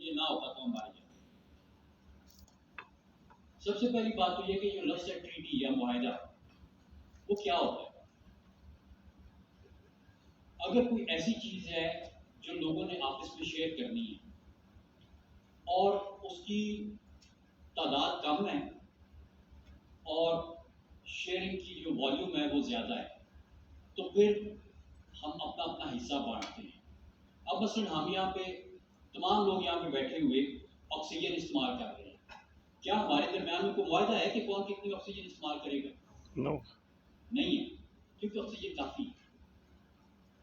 ये ना होता तो हम मारे जाते। सबसे पहली बात तो ये कि जो लफ्ज़ है ट्रीटी या मुआहिदा, वो क्या होता है? अगर कोई ऐसी चीज़ है जो लोगों ने आपस में शेयर करनी है और उसकी तादाद कम है और शेयरिंग की जो वॉल्यूम है वो ज़्यादा है, तो फिर हम अपना अपना हिस्सा बांटते हैं। अब मसलन हम यहाँ पे तमाम लोग यहाँ पे बैठे हुए ऑक्सीजन इस्तेमाल कर रहे हैं। क्या हमारे दरमियान में कोई मुआहदा है कि कौन कितनी ऑक्सीजन इस्तेमाल करेगा? नो नहीं है, क्योंकि ऑक्सीजन काफ़ी है,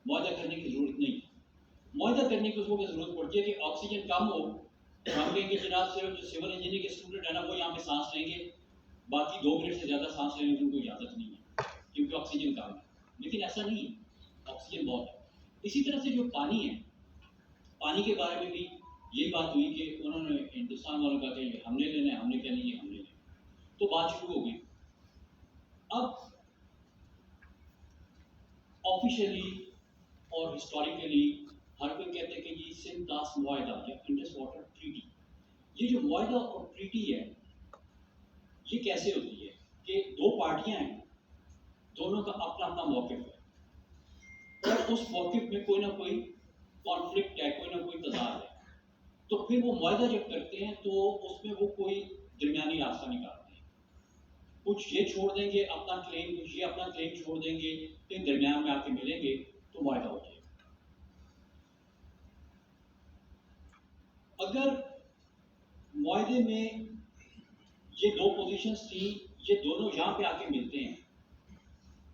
मुआहदा करने की ज़रूरत नहीं है। मुआहदा करने की उसको ज़रूरत पड़ती है कि ऑक्सीजन कम हो तो हम कहेंगे जनाब सिर्फ जो सिविल इंजीनियरिंग के स्टूडेंट है ना वो यहाँ पे सांस लेंगे, बाकी 2 मिनट से ज़्यादा सांस लेने की उनको इजाज़त नहीं है क्योंकि ऑक्सीजन कम है। लेकिन ऐसा नहीं है, ऑक्सीजन बहुत है। इसी तरह से जो पानी है, पानी के बारे में भी यही बात हुई कि उन्होंने हिंदुस्तान वालों का कि हमने लेना है, हमने क्या नहीं है, हमने लेना है, तो बात शुरू हो गई। अब ऑफिशियली और हिस्टोरिकली हर कोई कहते हैं कि ये सिंध-दास मुआहिदा या इंडस वाटर ट्रीटी, ये जो मुआहिदा और ट्रीटी है, ये कैसे होती है कि दो पार्टियां हैं, दोनों का अपना अपना मौक़िफ़ है और उस मौक़िफ़ में कोई ना कोई कॉन्फ्लिक्ट है, कोई ना कोई तज़ाद है, तो फिर वो मुआहिदा जब करते हैं तो उसमें वो कोई दरमियानी रास्ता निकालते हैं। कुछ ये छोड़ देंगे अपना क्लेम, कुछ ये अपना क्लेम छोड़ देंगे, फिर दरमियान में आके मिलेंगे तो मुआहिदा हो जाएगा। अगर मुआहिदे में ये दो पोजीशंस थी, ये दोनों यहाँ पे आके मिलते हैं,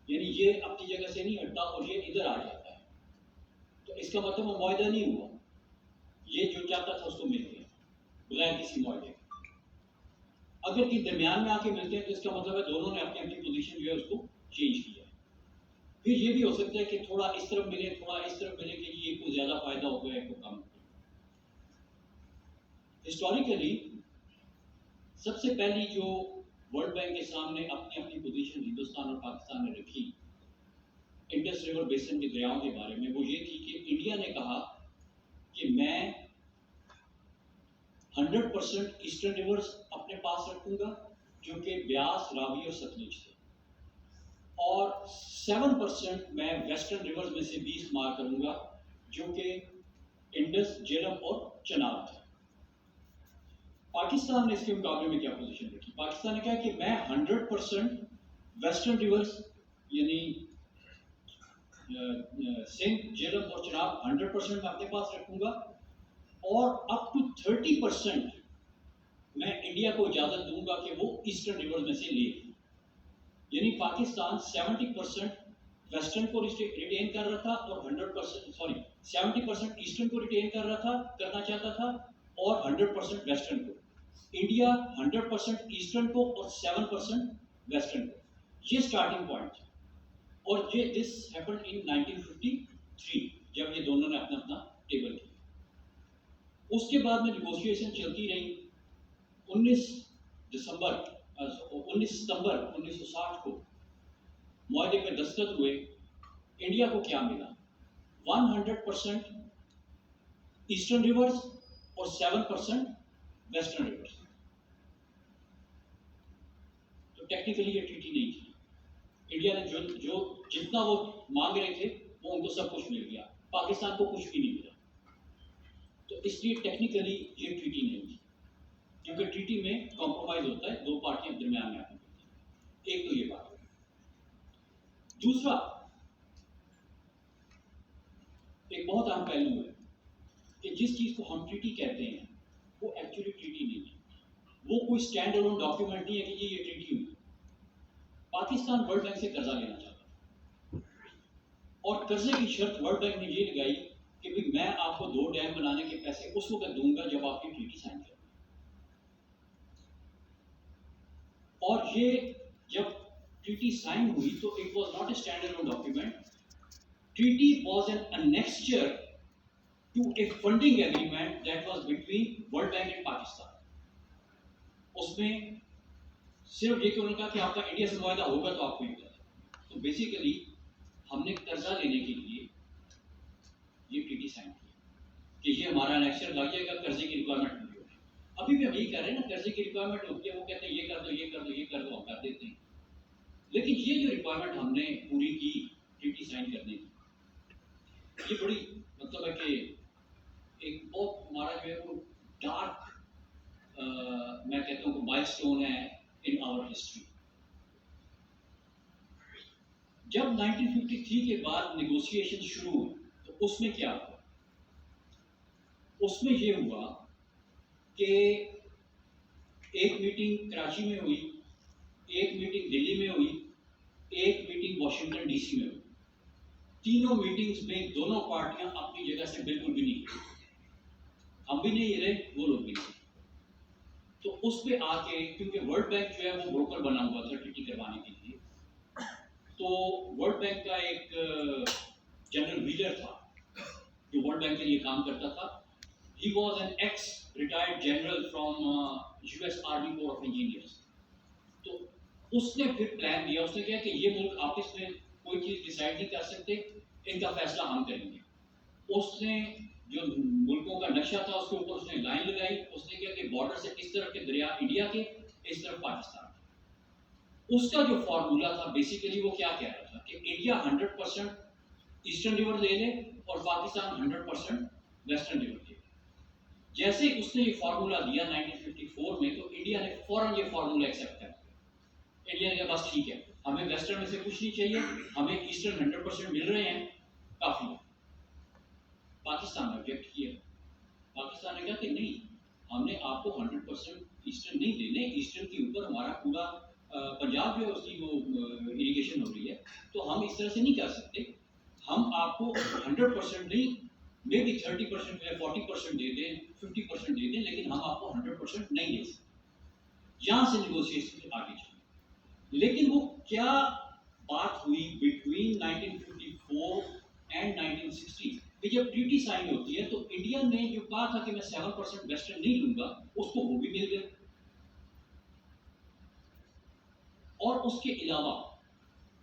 यानी ये अपनी जगह से नहीं हटता और ये इधर आ जाता है, तो इसका मतलब वो मुआहिदा नहीं हुआ। ये जो चाहता था उसको मिल गया बगैर किसी मुआहिदे के। अगर कि दरमियान में आके मिलते हैं तो इसका मतलब है दोनों ने अपनी अपनी पोजीशन जो है उसको चेंज किया है। फिर ये भी हो सकता है कि थोड़ा इस तरफ मिले, थोड़ा इस तरफ मिले कि ये को ज़्यादा फायदा हो गया, एक को कम हो गया। हिस्टोरिकली सबसे पहली जो वर्ल्ड बैंक के सामने अपनी अपनी पोजीशन हिंदुस्तान और पाकिस्तान ने रखी इंडस रिवर बेसिन के दरियाओं के बारे में, वो ये थी कि इंडिया ने कहा कि मैं 100% ईस्टर्न रिवर्स अपने पास रखूंगा जो कि ब्यास, रावी और सतलुज थे, और 7% मैं वेस्टर्न रिवर्स में से भी इस्तेमाल करूंगा जो कि इंडस, झेलम और चनाब थे। पाकिस्तान ने इसके मुकाबले में क्या पोजीशन रखी? पाकिस्तान ने कहा कि मैं 100% वेस्टर्न रिवर्स यानी सिंध, झेलम और चनाब 100% मैं अपने पास रखूंगा और अप टू 30% मैं इंडिया को इजाजत दूंगा कि वो ईस्टर्न रिवर्स में से ले। यानी पाकिस्तान 70% वेस्टर्न को रिटेन कर रहा था और 70% ईस्टर्न को रिटेन कर रहा था, करना चाहता था, और 100% वेस्टर्न को। इंडिया 100% ईस्टर्न को और 7% वेस्टर्न को। ये स्टार्टिंग पॉइंट है और ये दिस हैपेंड इन 1953 जब ये दोनों ने अपना अपना टेबल किया। उसके बाद में नेगोशिएशन चलती रही। 19 सितंबर 1960 को मुआहदे पे दस्तखत हुए। इंडिया को क्या मिला? 100% ईस्टर्न रिवर्स और 7% वेस्टर्न रिवर्स। तो टेक्निकली ये ट्रीटी नहीं थी। इंडिया ने जो जितना वो मांग रहे थे वो उनको सब कुछ मिल गया, पाकिस्तान को कुछ भी नहीं मिला। तो इसलिए टेक्निकली ये ट्रीटी नहीं थी, क्योंकि ट्रीटी में कॉम्प्रोमाइज होता है, दो पार्टियां दरमियान में आती हैं। एक तो ये बात है। दूसरा एक बहुत अहम पहलू है कि जिस चीज को हम ट्रीटी कहते हैं वो एक्चुअली ट्रीटी नहीं है। वो कोई स्टैंड अलोन डॉक्यूमेंट नहीं है कि ये ट्रीटी हुई। पाकिस्तान वर्ल्ड बैंक से कर्जा लेना चाहता और कर्जे की शर्त वर्ल्ड बैंक ने ये लगाई कि भाई मैं आपको 2 डैम बनाने के पैसे उस वक्त दूंगा जब आपकी ट्रीटी साइन करें। और ये जब ट्रीटी साइन हुई तो it was not a stand alone document. Treaty was an annexure to a funding agreement that was between World Bank and Pakistan. उसमें सिर्फ ये उन्होंने कहा कि आपका इंडिया से मुआहदा होगा तो आपको मिलेगा। तो बेसिकली हमने कर्जा लेने के लिए ये ट्रीटी साइन की। कि ये हमारा एनेक्सर लग जाएगा, कर्जे की रिक्वायरमेंट पूरी होगी। अभी भी हम यही कर रहे हैं ना, कर्जे की रिक्वायरमेंट होती है, वो कहते हैं ये कर दो ये कर दो ये कर दो, हम कर देते हैं। लेकिन ये जो रिक्वायरमेंट हमने पूरी की ट्रीटी साइन करने की, ये बड़ी मतलब है कि एक बहुत हमारा जो है वो डार्क मैं कहता हूँ माइलस्टोन है इन आवर हिस्ट्री। जब 1953 के बाद नेगोशिएशन शुरू हुए तो उसमें क्या हुआ? उसमें ये हुआ कि एक मीटिंग कराची में हुई, एक मीटिंग दिल्ली में हुई, एक मीटिंग वॉशिंगटन डीसी में हुई। तीनों मीटिंग्स में दोनों पार्टियां अपनी जगह से बिल्कुल भी नहीं हिली, हम भी नहीं हिले, वो लोग भी नहीं। तो उस पे आके, क्योंकि वर्ल्ड बैंक जो है वो ब्रोकर बना हुआ था ट्रीटी करवाने के लिए, तो वर्ल्ड बैंक का एक जनरल व्हीलर था जो वर्ल्ड बैंक के लिए काम करता था। He was an x retired general from US army core of engineers. तो उसने फिर प्लान दिया, उसने कहा कि ये मुल्क आपस में कोई चीज़ डिसाइड नहीं कर सकते, इनका फैसला हम करेंगे। उसने जो मुल्कों का नक्शा था उसके ऊपर उसने लाइन लगाई, उसने कहा कि बॉर्डर से इस तरफ के दरिया इंडिया के, इस तरफ पाकिस्तान के। उसका जो फॉर्मूला था बेसिकली वो क्या कह रहा था कि इंडिया 100% ईस्टर्न रिवर ले ले और पाकिस्तान 100% वेस्टर्न रिवर ले ले। जैसे उसने ये फार्मूला दिया 1954 में, तो इंडिया ने फौरन ये फार्मूला एक्सेप्ट कर लिया। इंडिया ने कहा बस ठीक है, हमें वेस्टर्न में से कुछ नहीं चाहिए, हमें ईस्टर्न 100% मिल रहे हैं, काफी है। पाकिस्तान ने ऑब्जेक्ट किया। पाकिस्तान ने कहा कि नहीं, हमने आपको 100% ईस्टर्न नहीं देने, ईस्टर्न के ऊपर हमारा पूरा पंजाब जो है उसकी वो इरिगेशन हो रही है, तो हम इस तरह से नहीं कर सकते। हम आपको 100% नहीं, मे बी 30% या 40% दे दें, 50% दे दें, लेकिन हम आपको 100% नहीं दे सकते। यहाँ से नेगोशिएशन आगे चली। लेकिन वो क्या बात हुई बिटवीन 1954 एंड 1960 कि जब ट्रीटी साइन होती है तो इंडिया ने जो कहा था कि मैं 7% वेस्टर्न नहीं लूंगा, उसको वो भी मिल गया। और उसके अलावा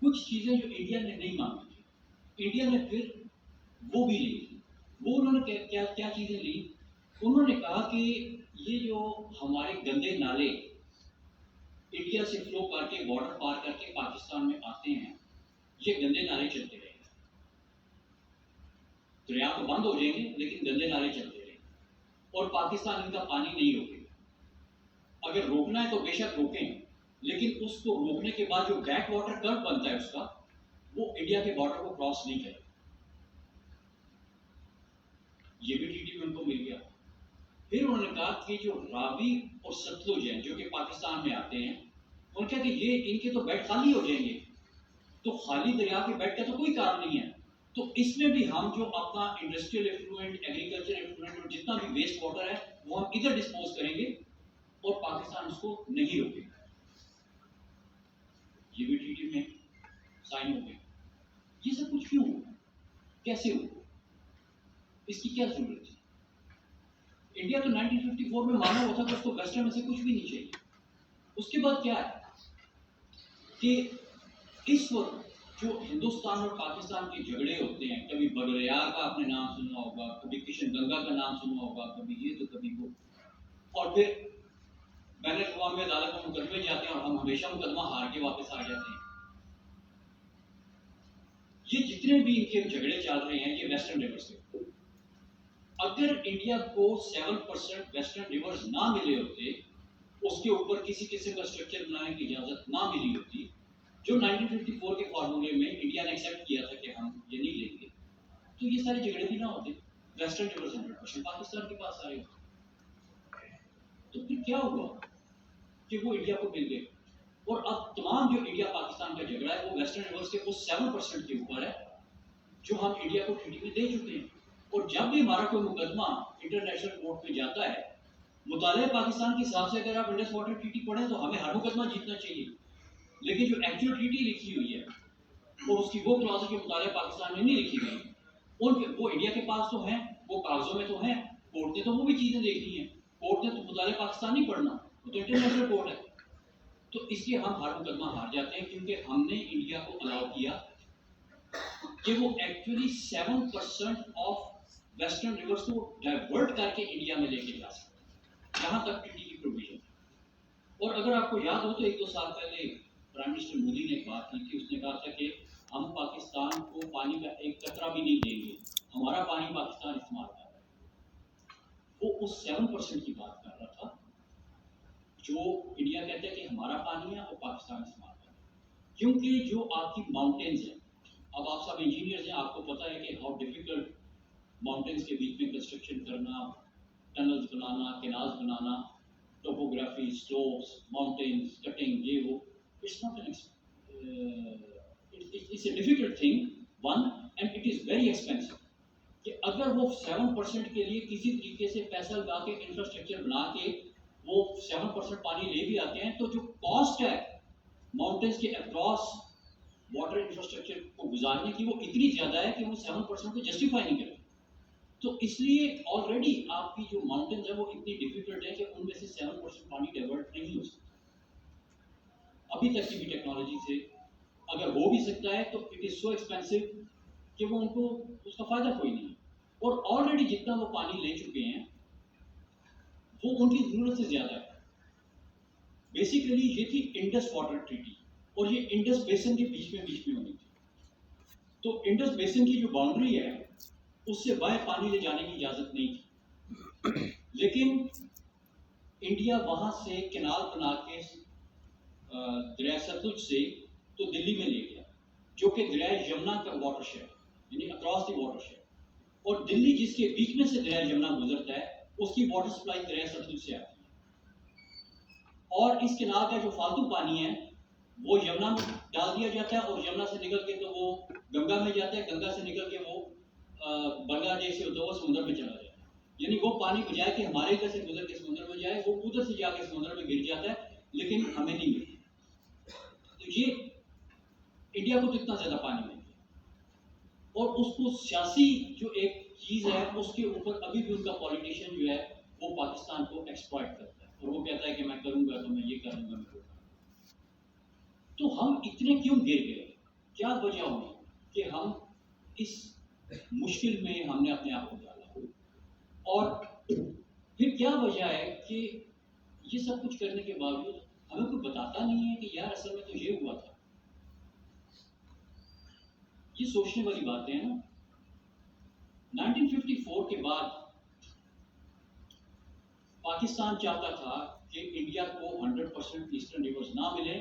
कुछ चीजें जो इंडिया ने नहीं मांगी थी, इंडिया ने फिर वो भी ली। वो उन्होंने क्या क्या चीजें ली? उन्होंने कहा कि ये जो हमारे गंदे नाले इंडिया से फ्लो करके बॉर्डर पार करके पाकिस्तान में आते हैं, ये गंदे नाले चलते रहेंगे। दरिया तो बंद हो जाएंगे लेकिन गंदे नाले चलते रहेंगे और पाकिस्तान इनका पानी नहीं रोकेगा। अगर रोकना है तो बेशक रोकें, लेकिन उसको रोकने के बाद जो बैक वाटर कर्व बनता है उसका, वो इंडिया के बॉर्डर को क्रॉस नहीं करेगा। ये भी ट्रीटी में उनको मिल गया। फिर उन्होंने कहा कि जो रावी और सतलुज हैं जो कि पाकिस्तान में आते हैं, उन्होंने कहा कि ये इनके तो बेड खाली हो जाएंगे, तो खाली दरिया के बेड का तो कोई कारण नहीं है, तो इसमें भी हम जो अपना इंडस्ट्रियल एफ्लुएंट, एग्रीकल्चर एफ्लुएंट और जितना भी वेस्ट वाटर है वो हम इधर डिस्पोज करेंगे और पाकिस्तान उसको नहीं रोकेगा। ये भी ट्रीटी में साइन हो गया। ये सब कुछ क्यों हुआ, कैसे हुआ, इसकी क्या जरूरत थी? इंडिया तो 1954 में माना हुआ था कि उसको वेस्टर्न में से कुछ भी नहीं चाहिए। उसके बाद क्या है कि इस वक्त जो हिंदुस्तान और पाकिस्तान के झगड़े होते हैं, कभी बगरयार का आपने नाम सुना होगा, कभी किशन गंगा का नाम सुना होगा, कभी ये तो कभी वो, और फिर बैन अवी अदालत में मुकदमे जाते हैं और हम हमेशा मुकदमा हार के वापस आ जाते हैं। ये जितने भी इनके झगड़े चल रहे हैं ये वेस्टर्न रिवर्स के। अगर इंडिया को 7% वेस्टर्न रिवर्स ना मिले होते, उसके ऊपर किसी किस्म का स्ट्रक्चर बनाने की इजाजत ना मिली होती, जो 1954 के फॉर्मूले में इंडिया ने एक्सेप्ट किया था कि हम ये नहीं लेंगे, तो ये सारे झगड़े भी ना होते। वेस्टर्न रिवर्स 100% पाकिस्तान के पास आए होते। तो फिर क्या हुआ कि वो इंडिया को मिल गए, और अब तमाम जो इंडिया पाकिस्तान का झगड़ा है वो वेस्टर्न रिवर्स के उस 7% के ऊपर है जो हम इंडिया को ट्रीटी में दे चुके हैं। और जब भी हमारा कोई मुकदमा इंटरनेशनल कोर्ट में जाता है, मुताले पाकिस्तान के हिसाब से अगर आप इंडस वाटर ट्रीटी पढ़ें तो हमें हर मुकदमा जीतना चाहिए, लेकिन जो एक्चुअल ट्रीटी लिखी हुई है और उसकी वो क्लॉज के मुताले पाकिस्तान में नहीं लिखी गई, उन वो इंडिया के पास तो हैं, वो कागजों में तो हैं, कोर्ट ने तो वो भी चीजें देखनी है, कोर्ट ने तो मुताले पाकिस्तान नहीं पढ़ना, वो तो इंटरनेशनल कोर्ट है। तो इसलिए हम हर मुकदमा हार जाते हैं क्योंकि हमने इंडिया को अलाउ किया कि वो एक्चुअली 7% ऑफ वेस्टर्न रिवर्स को डाइवर्ट करके इंडिया में लेके जा सकते हैं, जहां तक ट्रीटी की प्रोविजन। और अगर आपको याद हो तो 1-2 साल पहले प्राइम मिनिस्टर मोदी ने एक बात की थी, उसने कहा था कि हम पाकिस्तान को पानी का एक कतरा भी नहीं देंगे, हमारा पानी पाकिस्तान इस्तेमाल कर रहा है। वो उस 7% की बात कर रहा था जो इंडिया कहता है कि हमारा पानी है और पाकिस्तान इस्तेमाल कर रहा है। क्योंकि जो आपकी माउंटेन्स हैं, अब आप सब इंजीनियर्स हैं, आपको पता है कि हाउ डिफिकल्ट माउंटेन्स के बीच में कंस्ट्रक्शन करना, टनल्स बनाना, कैनाल्स बनाना, टोपोग्राफी, स्लोप्स, माउंटेन्स, कटिंग, ये वो, it's not it's a difficult thing one, and it is very expensive. कि अगर वो 7% के लिए किसी तरीके से पैसा लगा के इंफ्रास्ट्रक्चर बना के वो 7% पानी ले भी आते हैं, तो जो कॉस्ट है माउंटेन्स के अक्रॉस वाटर इंफ्रास्ट्रक्चर को गुजारने की, वो इतनी ज़्यादा है कि वो 7% को जस्टिफाई नहीं करते। तो इसलिए ऑलरेडी आपकी जो माउंटेन्स है वो इतनी डिफिकल्ट है कि उनमें से 7% पानी डाइवर्ट नहीं हो सकता अभी तक की भी टेक्नोलॉजी से। अगर हो भी सकता है तो इट इज़ सो एक्सपेंसिव कि वो उनको उसका फ़ायदा कोई नहीं। और ऑलरेडी जितना वो पानी ले चुके हैं वो उनकी ज़रूरत से ज़्यादा है। बेसिकली ये थी इंडस वाटर ट्रीटी, और ये इंडस बेसिन के बीच में होनी थी। तो इंडस बेसिन की जो बाउंड्री है उससे बाहर पानी ले जाने की इजाज़त नहीं थी, लेकिन इंडिया वहाँ से कैनाल बना के दरिया सतलुज से तो दिल्ली में ले गया, जो कि दरिया यमुना का वाटरशेड, यानी अक्रॉस द वाटरशेड। और दिल्ली जिसके बीच में से दरिया यमुना गुजरता है, उसकी वाटर सप्लाई दरिया सतलुज से आती है। और इस कैनाल का जो फालतू पानी है वो यमुना में डाल दिया जाता है, और यमुना से निकल के तो वो गंगा में जाता है, गंगा से निकल के वो बांग्लादेश से होता हुआ समुद्र में चला जाता है। यानी वो पानी बजाय कि हमारे इधर से गुजर के समुद्र में जाए, वो उधर से जाके समुद्र में गिर जाता है, लेकिन हमें नहीं मिलता। तो ये इंडिया को तो इतना ज़्यादा पानी मिल गया, और उसको सियासी जो एक चीज़ है उसके ऊपर अभी भी उनका पॉलिटिशियन जो है वो पाकिस्तान को एक्सप्लॉइट करता है, और वो कहता है कि मैं करूँगा तो मैं ये करूँगा, मैं करूँगा। तो हम इतने क्यों गिर गए? क्या वजह हुई कि हम इस मुश्किल में हमने अपने आप को डाला? और फिर क्या वजह है कि ये सब कुछ करने के बावजूद हमें कोई बताता नहीं है कि यार असल में तो ये हुआ था? ये सोचने वाली बातें हैं ना। 1954 के बाद पाकिस्तान चाहता था कि इंडिया को 100% ईस्टर्न रिवर्स ना मिले,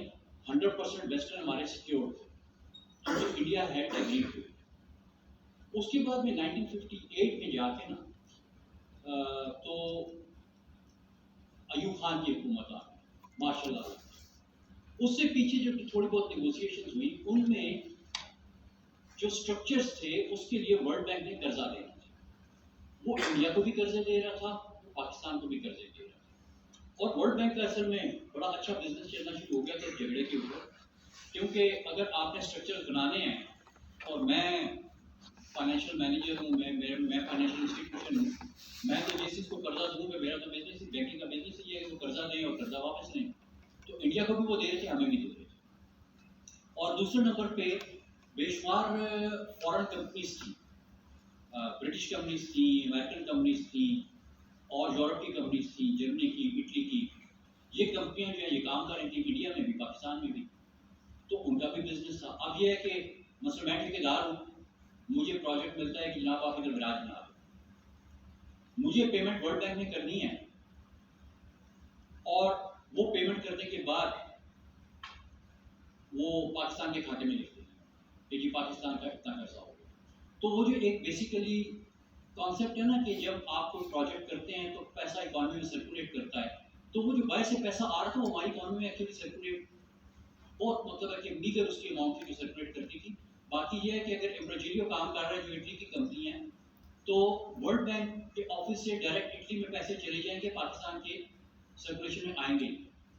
100% वेस्टर्न हमारे सिक्योर थे, क्योंकि इंडिया हैड एग्रीड टू। उसके बाद में 1958 में जाके ना तो अयूब खान की हुकूमत आ गई, माशाल्लाह। उससे पीछे जो थोड़ी बहुत नेगोशिएशन हुई, उनमें जो स्ट्रक्चर्स थे उसके लिए वर्ल्ड बैंक ने कर्जा दे रहा था। वो इंडिया को भी कर्जे दे रहा था, पाकिस्तान को भी कर्जे दे रहा था। और वर्ल्ड बैंक का असल में बड़ा अच्छा बिजनेस चलना शुरू हो गया था झगड़े के ऊपर, क्योंकि अगर आपने स्ट्रक्चर्स बनाने हैं, और मैं फाइनेंशियल मैनेजर हूँ, मैं फाइनेंशियल इंस्टीट्यूशन हूँ, मैं तो जिस चीज़ को कर्जा दूँगा, मेरा तो बिजनेस ही बैंकिंग का बिजनेस ही है, वो कर्जा दें और कर्जा वापस लें। तो इंडिया को भी वो दे रहे थे, हमें भी दे रहे थे। और दूसरे नंबर पे बेशुमार फॉरेन कंपनीज थी, ब्रिटिश कंपनीज थी, अमेरिकन कंपनीज थी, और यूरोप की कंपनीज थी, जर्मनी की, इटली की। ये कंपनियां जो है ये काम कर रही थी इंडिया में भी, पाकिस्तान में भी, तो उनका भी बिजनेस था। अब ये है कि मसलन मैं ठेकेदार हूँ, मुझे प्रोजेक्ट मिलता है कि जनाब आप इधर ब्रांच बना दो, मुझे पेमेंट वर्ल्ड बैंक ने करनी है, और वो पेमेंट करने के बाद वो पाकिस्तान के खाते में लिखते हैं कि जी पाकिस्तान का इतना कर्जा हो गया। तो वो जो एक बेसिकली कॉन्सेप्ट है ना कि जब आप कोई प्रोजेक्ट करते हैं तो पैसा इकॉनमी में सर्कुलेट करता है, तो वो जो बाहर से पैसा आ रहा था वो हमारी इकॉनमी में एक्चुअली सर्कुलेट बहुत मतलब है कि मीगर उसकी अमाउंट थी जो सर्कुलेट करती थी। बाकी ये है कि अगर इम्ब्राजिलियो काम कर रहा है जो इटली की कंपनी है, तो वर्ल्ड बैंक के ऑफिस से डायरेक्ट इटली में पैसे चले जाएंगे, पाकिस्तान के सर्कुलेशन में आएंगे।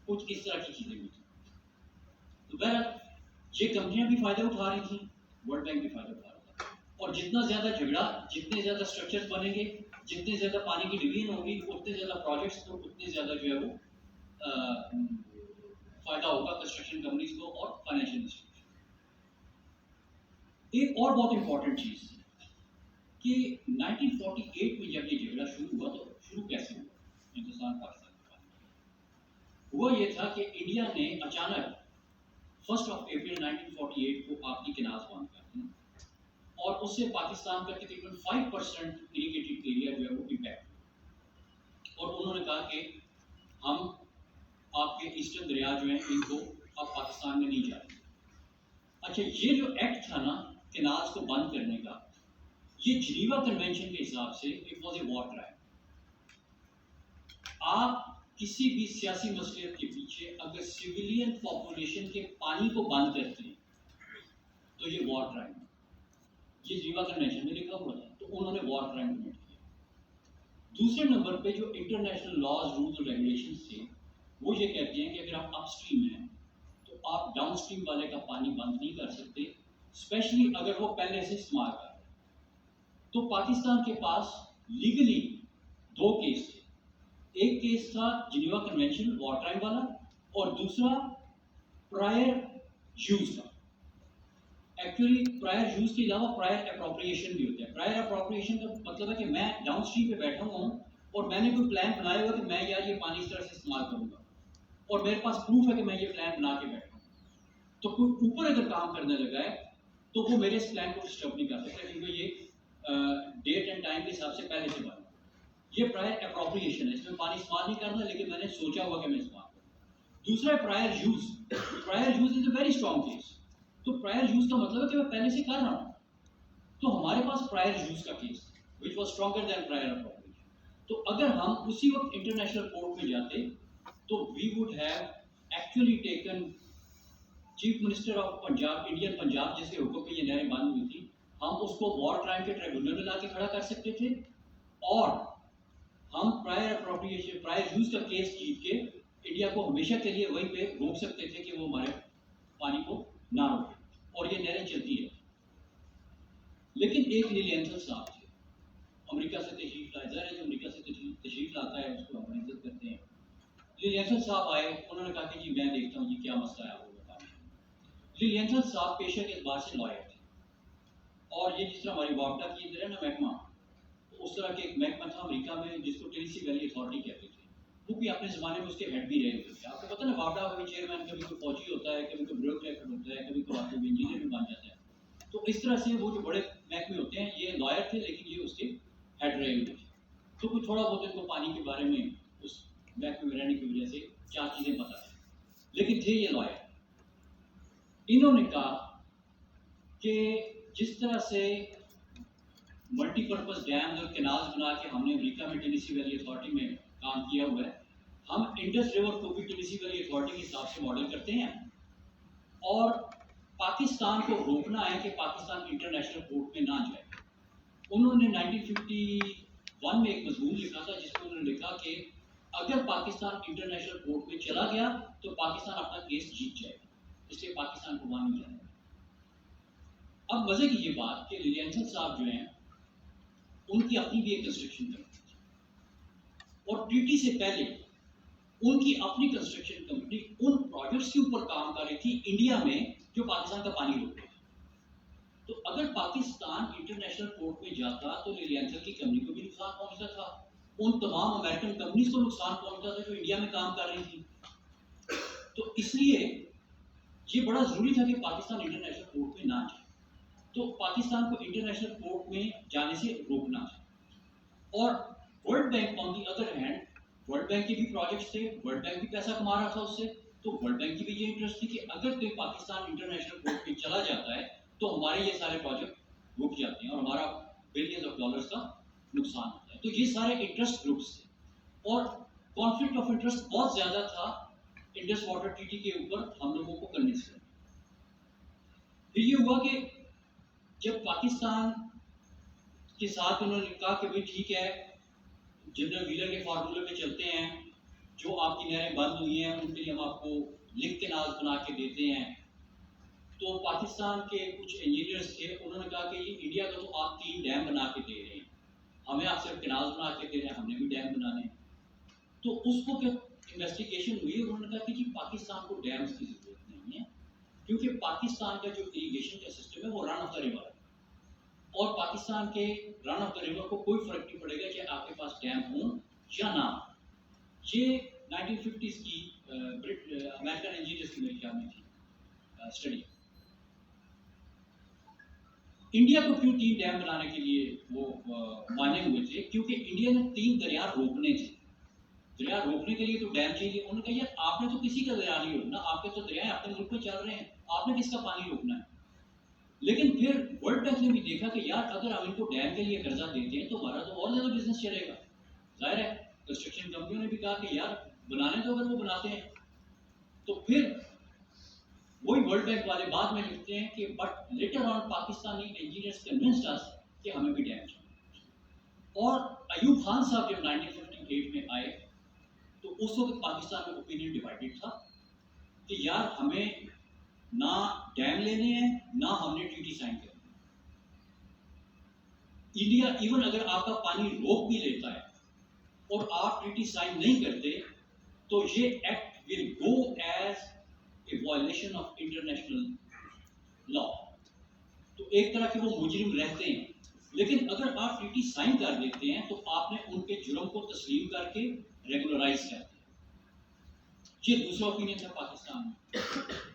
कुछ इस तरह की चीज़ें भी थी। तो बहरहाल ये कंपनियां भी फायदा उठा रही थी, वर्ल्ड बैंक भी फायदा उठा रहा था। और जितना ज़्यादा झगड़ा, जितने ज़्यादा स्ट्रक्चर्स बनेंगे, जितने ज़्यादा पानी की डिवीजन होगी, उतने ज़्यादा प्रोजेक्ट्स को, उतने ज़्यादा जो है वो फायदा होगा कंस्ट्रक्शन कंपनीज को और फाइनेंशियल इंस्टीट्यूशन। एक और बहुत इंपॉर्टेंट चीज़ कि 1948 में जब ये झगड़ा शुरू हुआ तो शुरू कैसे हुआ हिंदुस्तान पाकिस्तान के बारे में। हुआ ये था कि इंडिया ने अचानक 1 अप्रैल 1948 को आपकी केनाज बंद कर दी और उससे पाकिस्तान का तकरीबन 5% इरिगेटेड एरिया जो है वो इम्पैक्ट, और उन्होंने कहा कि हम आपके ईस्टर्न दरिया जो हैं इनको अब पाकिस्तान में नहीं जाए। अच्छा, ये जो एक्ट था ना केनाल्स को बंद करने का, ये जिनीवा कन्वेंशन के हिसाब से it was a war crime. आप किसी भी सियासी मसलियत के पीछे अगर सिविलियन पॉपुलेशन के पानी को बंद करते हैं तो ये वॉर क्राइम है। ये जिनीवा कन्वेंशन में लिखा हुआ था, तो उन्होंने वॉर क्राइम कमिट किया। दूसरे नंबर पे जो इंटरनेशनल लॉज, रूल्स और रेगुलेशंस थे वो ये कहते हैं कि अगर आप अपस्ट्रीम हैं तो आप डाउनस्ट्रीम वाले का पानी बंद नहीं कर सकते, स्पेशली अगर वो पहले से इस्तेमाल कर रहे हैं। तो पाकिस्तान के पास लीगली 2 केस थे। एक केस था जिनीवा कन्वेंशन वॉर क्राइम वाला, और दूसरा प्रायर यूज का। एक्चुअली प्रायर यूज के अलावा प्रायर अप्रोप्रिएशन भी होता है। प्रायर अप्रोप्रिएशन का मतलब है कि मैं डाउनस्ट्रीम पे बैठा हुआ हूँ और मैंने कोई प्लान बनाया हुआ कि मैं यार ये पानी इस तरह से इस्तेमाल करूंगा, और मेरे पास प्रूफ है कि मैं ये प्लान बना के बैठा हूँ। तो कोई ऊपर अगर काम करने लगा है तो वो मेरे इस प्लान को डिस्टर्ब नहीं कर सकता, क्योंकि ये डेट एंड टाइम के हिसाब से पहले से बना। ये प्रायर अप्रोप्रिएशन है, इसमें पानी इस्तेमाल नहीं करना, लेकिन मैंने सोचा हुआ कि मैं इस्तेमाल करूँ। दूसरा है prior use. Prior use is a very strong case. तो प्रायर यूज का मतलब है कि मैं पहले से कर रहा हूँ। तो हमारे पास प्रायर यूज का case which was stronger than prior appropriation. तो अगर हम उसी वक्त इंटरनेशनल कोर्ट में जाते तो we would have actually taken chief minister of Punjab, Indian Punjab, जिसके हुक्म पे ये नहरें बंद हुई थी, हम उसको वॉर क्राइम के ट्रिब्यूनल में लाके खड़ा कर सकते थे, और हम प्रायर अप्रोप्रिएशन, प्रायर यूज का केस जीत के इंडिया को हमेशा के लिए वहीं पे रोक सकते थे कि वो हमारे पानी को ना रोके, और ये नहरें चलती है। लेकिन एक लीलियंथल साहब थे, अमेरिका से तशरीफ लाए। ज़ाहिर है जो अमेरिका से तशरीफ लाता है उसको हम इज्जत करते हैं। लीलियंथल साहब आए, उन्होंने कहा कि जी मैं देखता हूँ ये क्या मसला है, आपको बताएं। लीलियंथल साहब पेशे के एतबार से लॉयर थे, और ये जिस तरह हमारी वापडा की इधर है ना महकमा, तो उस तरह के एक महकमा था अमेरिका में जिसको टेनेसी वैली अथॉरिटी कहते थे। वो भी अपने ज़माने में उसके हेड भी रहे होते थे। आपको पता ना वापडा का चेयरमैन कभी कोई फौजी होता है, कभी कोई ब्यूरोक्रेट होता है, कभी कोई कोई इंजीनियर भी बन जाता है। तो इस तरह से वो जो बड़े महकमे होते हैं, ये लॉयर थे लेकिन ये उसके हेड रहे होते थे। तो कुछ थोड़ा बहुत इनको पानी के बारे में उस महकमे में रहने की वजह से 4 चीज़ें पता थी, लेकिन थे ये लॉयर। इन्होंने कहा कि जिस तरह से मल्टीपर्पज़ डैम्स और कैनाल्स बना के हमने अमेरिका में टेनेसी वैली अथॉरिटी में काम किया हुआ है, हम इंडस रिवर को भी टेनेसी वैली अथॉरिटी के हिसाब से मॉडल करते हैं, और पाकिस्तान को रोकना है कि पाकिस्तान इंटरनेशनल कोर्ट में ना जाए। उन्होंने 1951 में एक मजमून लिखा था जिसमें उन्होंने लिखा कि अगर पाकिस्तान इंटरनेशनल कोर्ट में चला गया तो पाकिस्तान अपना केस जीत जाएगा, इसलिए पाकिस्तान को वहां नहीं जाना। अब मजे की ये बात कि लीलियंथल साहब जो हैं उनकी अपनी भी एक कंस्ट्रक्शन कंपनी थी, और ट्रीटी से पहले उनकी अपनी कंस्ट्रक्शन कंपनी उन प्रोजेक्ट्स के ऊपर काम कर रही थी इंडिया में जो पाकिस्तान का पानी रोक रहे थे। तो अगर पाकिस्तान इंटरनेशनल कोर्ट में जाता तो लीलियंथल की कंपनी को भी नुकसान पहुंचता था, उन तमाम अमेरिकन कंपनीज को नुकसान पहुंचता था जो इंडिया में काम कर रही थी। तो इसलिए ये बड़ा जरूरी था कि पाकिस्तान इंटरनेशनल कोर्ट में ना जाए, तो पाकिस्तान को इंटरनेशनल कोर्ट में जाने से रोकना था। और world bank on the other hand, world bank के भी प्रोजेक्ट्स थे, वर्ल्ड बैंक भी पैसा कमा रहा था उससे, तो वर्ल्ड बैंक की भी ये इंटरेस्ट थी कि अगर कोई पाकिस्तान इंटरनेशनल कोर्ट में चला जाता है तो हमारे ये सारे प्रोजेक्ट रुक जाते हैं और हमारा बिलियंस ऑफ डॉलर्स का नुकसान होता है। तो ये सारे इंटरेस्ट ग्रुप्स थे, और कॉन्फ्लिक्ट ऑफ इंटरेस्ट बहुत ज्यादा था इंडस वाटर ट्रीटी के ऊपर हम लोगों को कन्विंस करना। फिर ये हुआ कि जब पाकिस्तान के साथ उन्होंने कहा कि भाई ठीक है, जनरल व्हीलर के फार्मूले पे चलते हैं, जो आपकी नहरें बंद हुई हैं उनके लिए हम आपको लिंक केनाल्स बना के देते हैं। तो पाकिस्तान के कुछ इंजीनियर्स थे, उन्होंने कहा कि ये इंडिया का तो आप 3 डैम बना के दे रहे हैं, हमें आप सिर्फ केनाल्स बना के दे रहे हैं, हमने भी डैम बनाने। तो उसको क्या इन्वेस्टिगेशन हुई, उन्होंने कहा कि जी पाकिस्तान को डैम्स की जरूरत नहीं है, क्योंकि पाकिस्तान का जो इरीगेशन का सिस्टम है वो रन ऑफ द रिवर है। और पाकिस्तान के रन ऑफ द रिवर को कोई फर्क नहीं पड़ेगा कि आपके पास डैम हो या ना। ये 1950s की अमेरिकन इंजीनियर्स की मेरे ख्याल में थी स्टडी। इंडिया को क्यों 3 डैम बनाने के लिए वो माने हुए थे? क्योंकि इंडिया ने 3 दरिया रोकने थे। दरिया रोकने के लिए तो डैम चाहिए। उन्होंने कहा यार आपने तो किसी का दरिया नहीं रोकना, आपके तो दरिया अपने मुल्क में चल रहे हैं, आपने किसका पानी रोकना है? लेकिन फिर वर्ल्ड बैंक ने भी देखा कि यार अगर हम इनको डैम के लिए कर्जा देते हैं तो हमारा तो और ज्यादा बिजनेस चलेगा। जाहिर है कंस्ट्रक्शन कंपनियों ने भी कहा कि यार बनाने तो अगर वो बनाते हैं। तो फिर वही वर्ल्ड बैंक वाले बाद में लिखते हैं कि but later on Pakistani engineers convinced us कि हमें भी डैम चाहिए। और अयूब खान साहब जब 1958 में आए तो उस वक्त पाकिस्तान में ओपिनियन डिवाइडेड था कि यार हमें ना डैम लेने हैं ना हमने ट्रीटी साइन करनी। इंडिया इवन अगर आपका पानी रोक भी लेता है और आप ट्रीटी साइन नहीं करते तो ये act will go as a violation of international law. तो एक तरह के वो मुजरिम रहते हैं। लेकिन अगर आप ट्रीटी साइन कर देते हैं तो आपने उनके जुर्म को तस्लीम करके रेगुलराइज कर दिया। ये दूसरा ओपिनियन था पाकिस्तान में।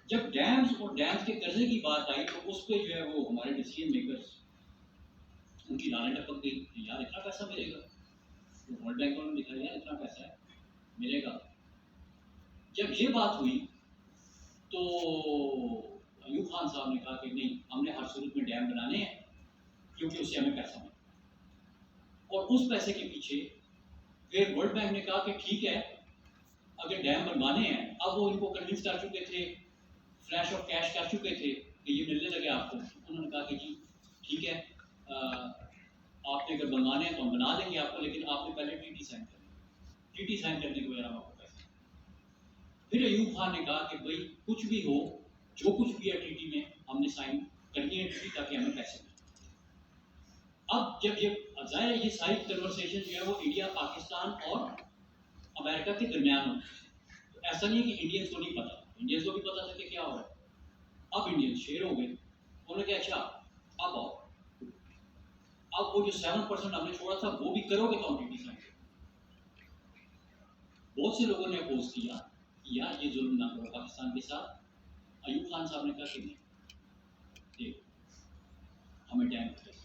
जब डैम्स और डैम्स के कर्जे की बात आई तो उस पर जो है वो हमारे डिसीजन मेकर्स उनकी नालें टपक गई, यार इतना पैसा मिलेगा। तो वर्ल्ड बैंक ने लिखा यार इतना पैसा है मिलेगा। जब ये बात हुई तो अयूब खान साहब ने कहा कि नहीं, हमने हर सूरत में डैम बनाने हैं क्योंकि उससे हमें पैसा मिले। और उस पैसे के पीछे फिर वर्ल्ड बैंक ने कहा कि ठीक है अगर डैम बनवाने हैं, अब वो इनको कन्विंस कर चुके थे, फ्लैश ऑफ कैश कर चुके थे कि ये मिलने लगे आपको। उन्होंने कहा कि जी ठीक है आपने अगर बनवाने हैं तो हम बना देंगे आपको, लेकिन आपने पहले ट्रीटी साइन करनी। ट्रीटी साइन करने के बगैर हम आपको पैसे। फिर अयूब खान ने कहा कि भाई कुछ भी हो, जो कुछ भी है ट्रीटी में हमने साइन करनी है ट्रीटी ताकि हमें पैसे मिले। अब जब जाहिर है ये सारी कन्वर्सेशन जो है वो इंडिया पाकिस्तान और अमेरिका के दरमियान होती है। तो ऐसा नहीं है कि इंडियंस को नहीं पता, इंडियंस को भी पता था कि क्या हो रहा है। अब इंडियंस शेर हो गए। उन्होंने कहा अच्छा अब आओ, अब वो जो 7% हमने छोड़ा था वो भी करोगे तो हम ट्रीटी साइन करेंगे। बहुत से लोगों ने अपोज किया कि यार ये जुल्म ना करो पाकिस्तान के साथ। अयूब खान साहब ने कहा कि नहीं, देखो हमें डैम चाहिए।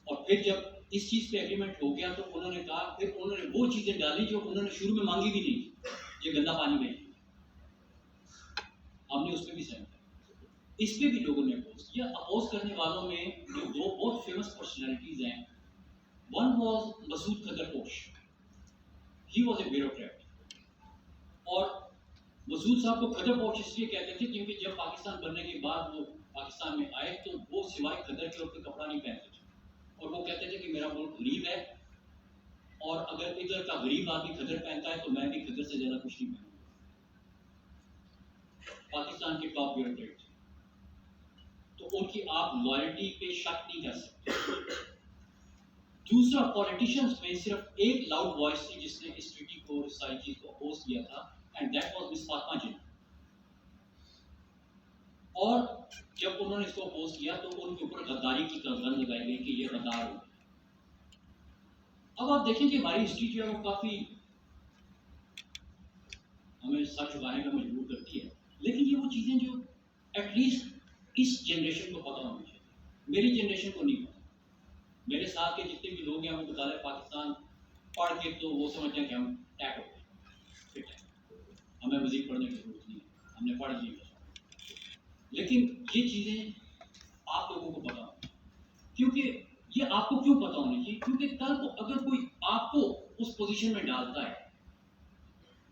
और फिर जब इस चीज पे एग्रीमेंट हो गया तो उन्होंने कहा, फिर उन्होंने वो चीजें डाली जो उन्होंने शुरू में मांगी भी नहीं, ये गंदा पानी में हमने उस पर भी साइन किया। इस पे भी लोगों ने अपोज किया। अपोज करने वालों में जो दो बहुत फेमस पर्सनैलिटीज हैं, one was Masood Khadarposh, he was a bureaucrat. और मसूद साहब को खदरपोश इसलिए कहते थे क्योंकि जब पाकिस्तान बनने के बाद वो पाकिस्तान में आए तो वो सिवाय खदर के ऊपर कपड़ा नहीं पहनते थे। और वो कहते थे कि मेरा मुल्क गरीब है और अगर इधर का गरीब आदमी खदर पहनता है तो मैं भी खदर से ज्यादा कुछ नहीं पहनूंगा। पाकिस्तान के टॉप ब्यूरोक्रेट थे, तो उनकी आप लॉयल्टी पे शक नहीं कर सकते। दूसरा, पॉलिटिशियंस में सिर्फ एक लाउड वॉइस थी जिसने इस ट्रीटी को, इस सारी चीज को अपोज किया था, and that was Miss Fatima Jinnah. और जब उन्होंने इसको अपोज किया तो उनके ऊपर गद्दारी की गंध लगाई गई कि ये गद्दार हो। अब आप देखें कि हमारी हिस्ट्री जो है वो काफी हमें सच छुपाने का मजबूर करती है, लेकिन ये वो चीजें जो एटलीस्ट इस जनरेशन को पता होनी चाहिए। मेरी जनरेशन को नहीं पता। मेरे साथ के जितने भी लोग हैं वो बता रहे पाकिस्तान पढ़ के तो वो समझते हैं कि हम टैक हो गए, फिट है, हमें मजीद पढ़ने की जरूरत नहीं है, हमने पढ़ लिया। लेकिन ये चीजें आप लोगों को पता होनी, क्योंकि ये आपको क्यों पता होनी चाहिए? क्योंकि कल को अगर कोई आपको उस पोजीशन में डालता है,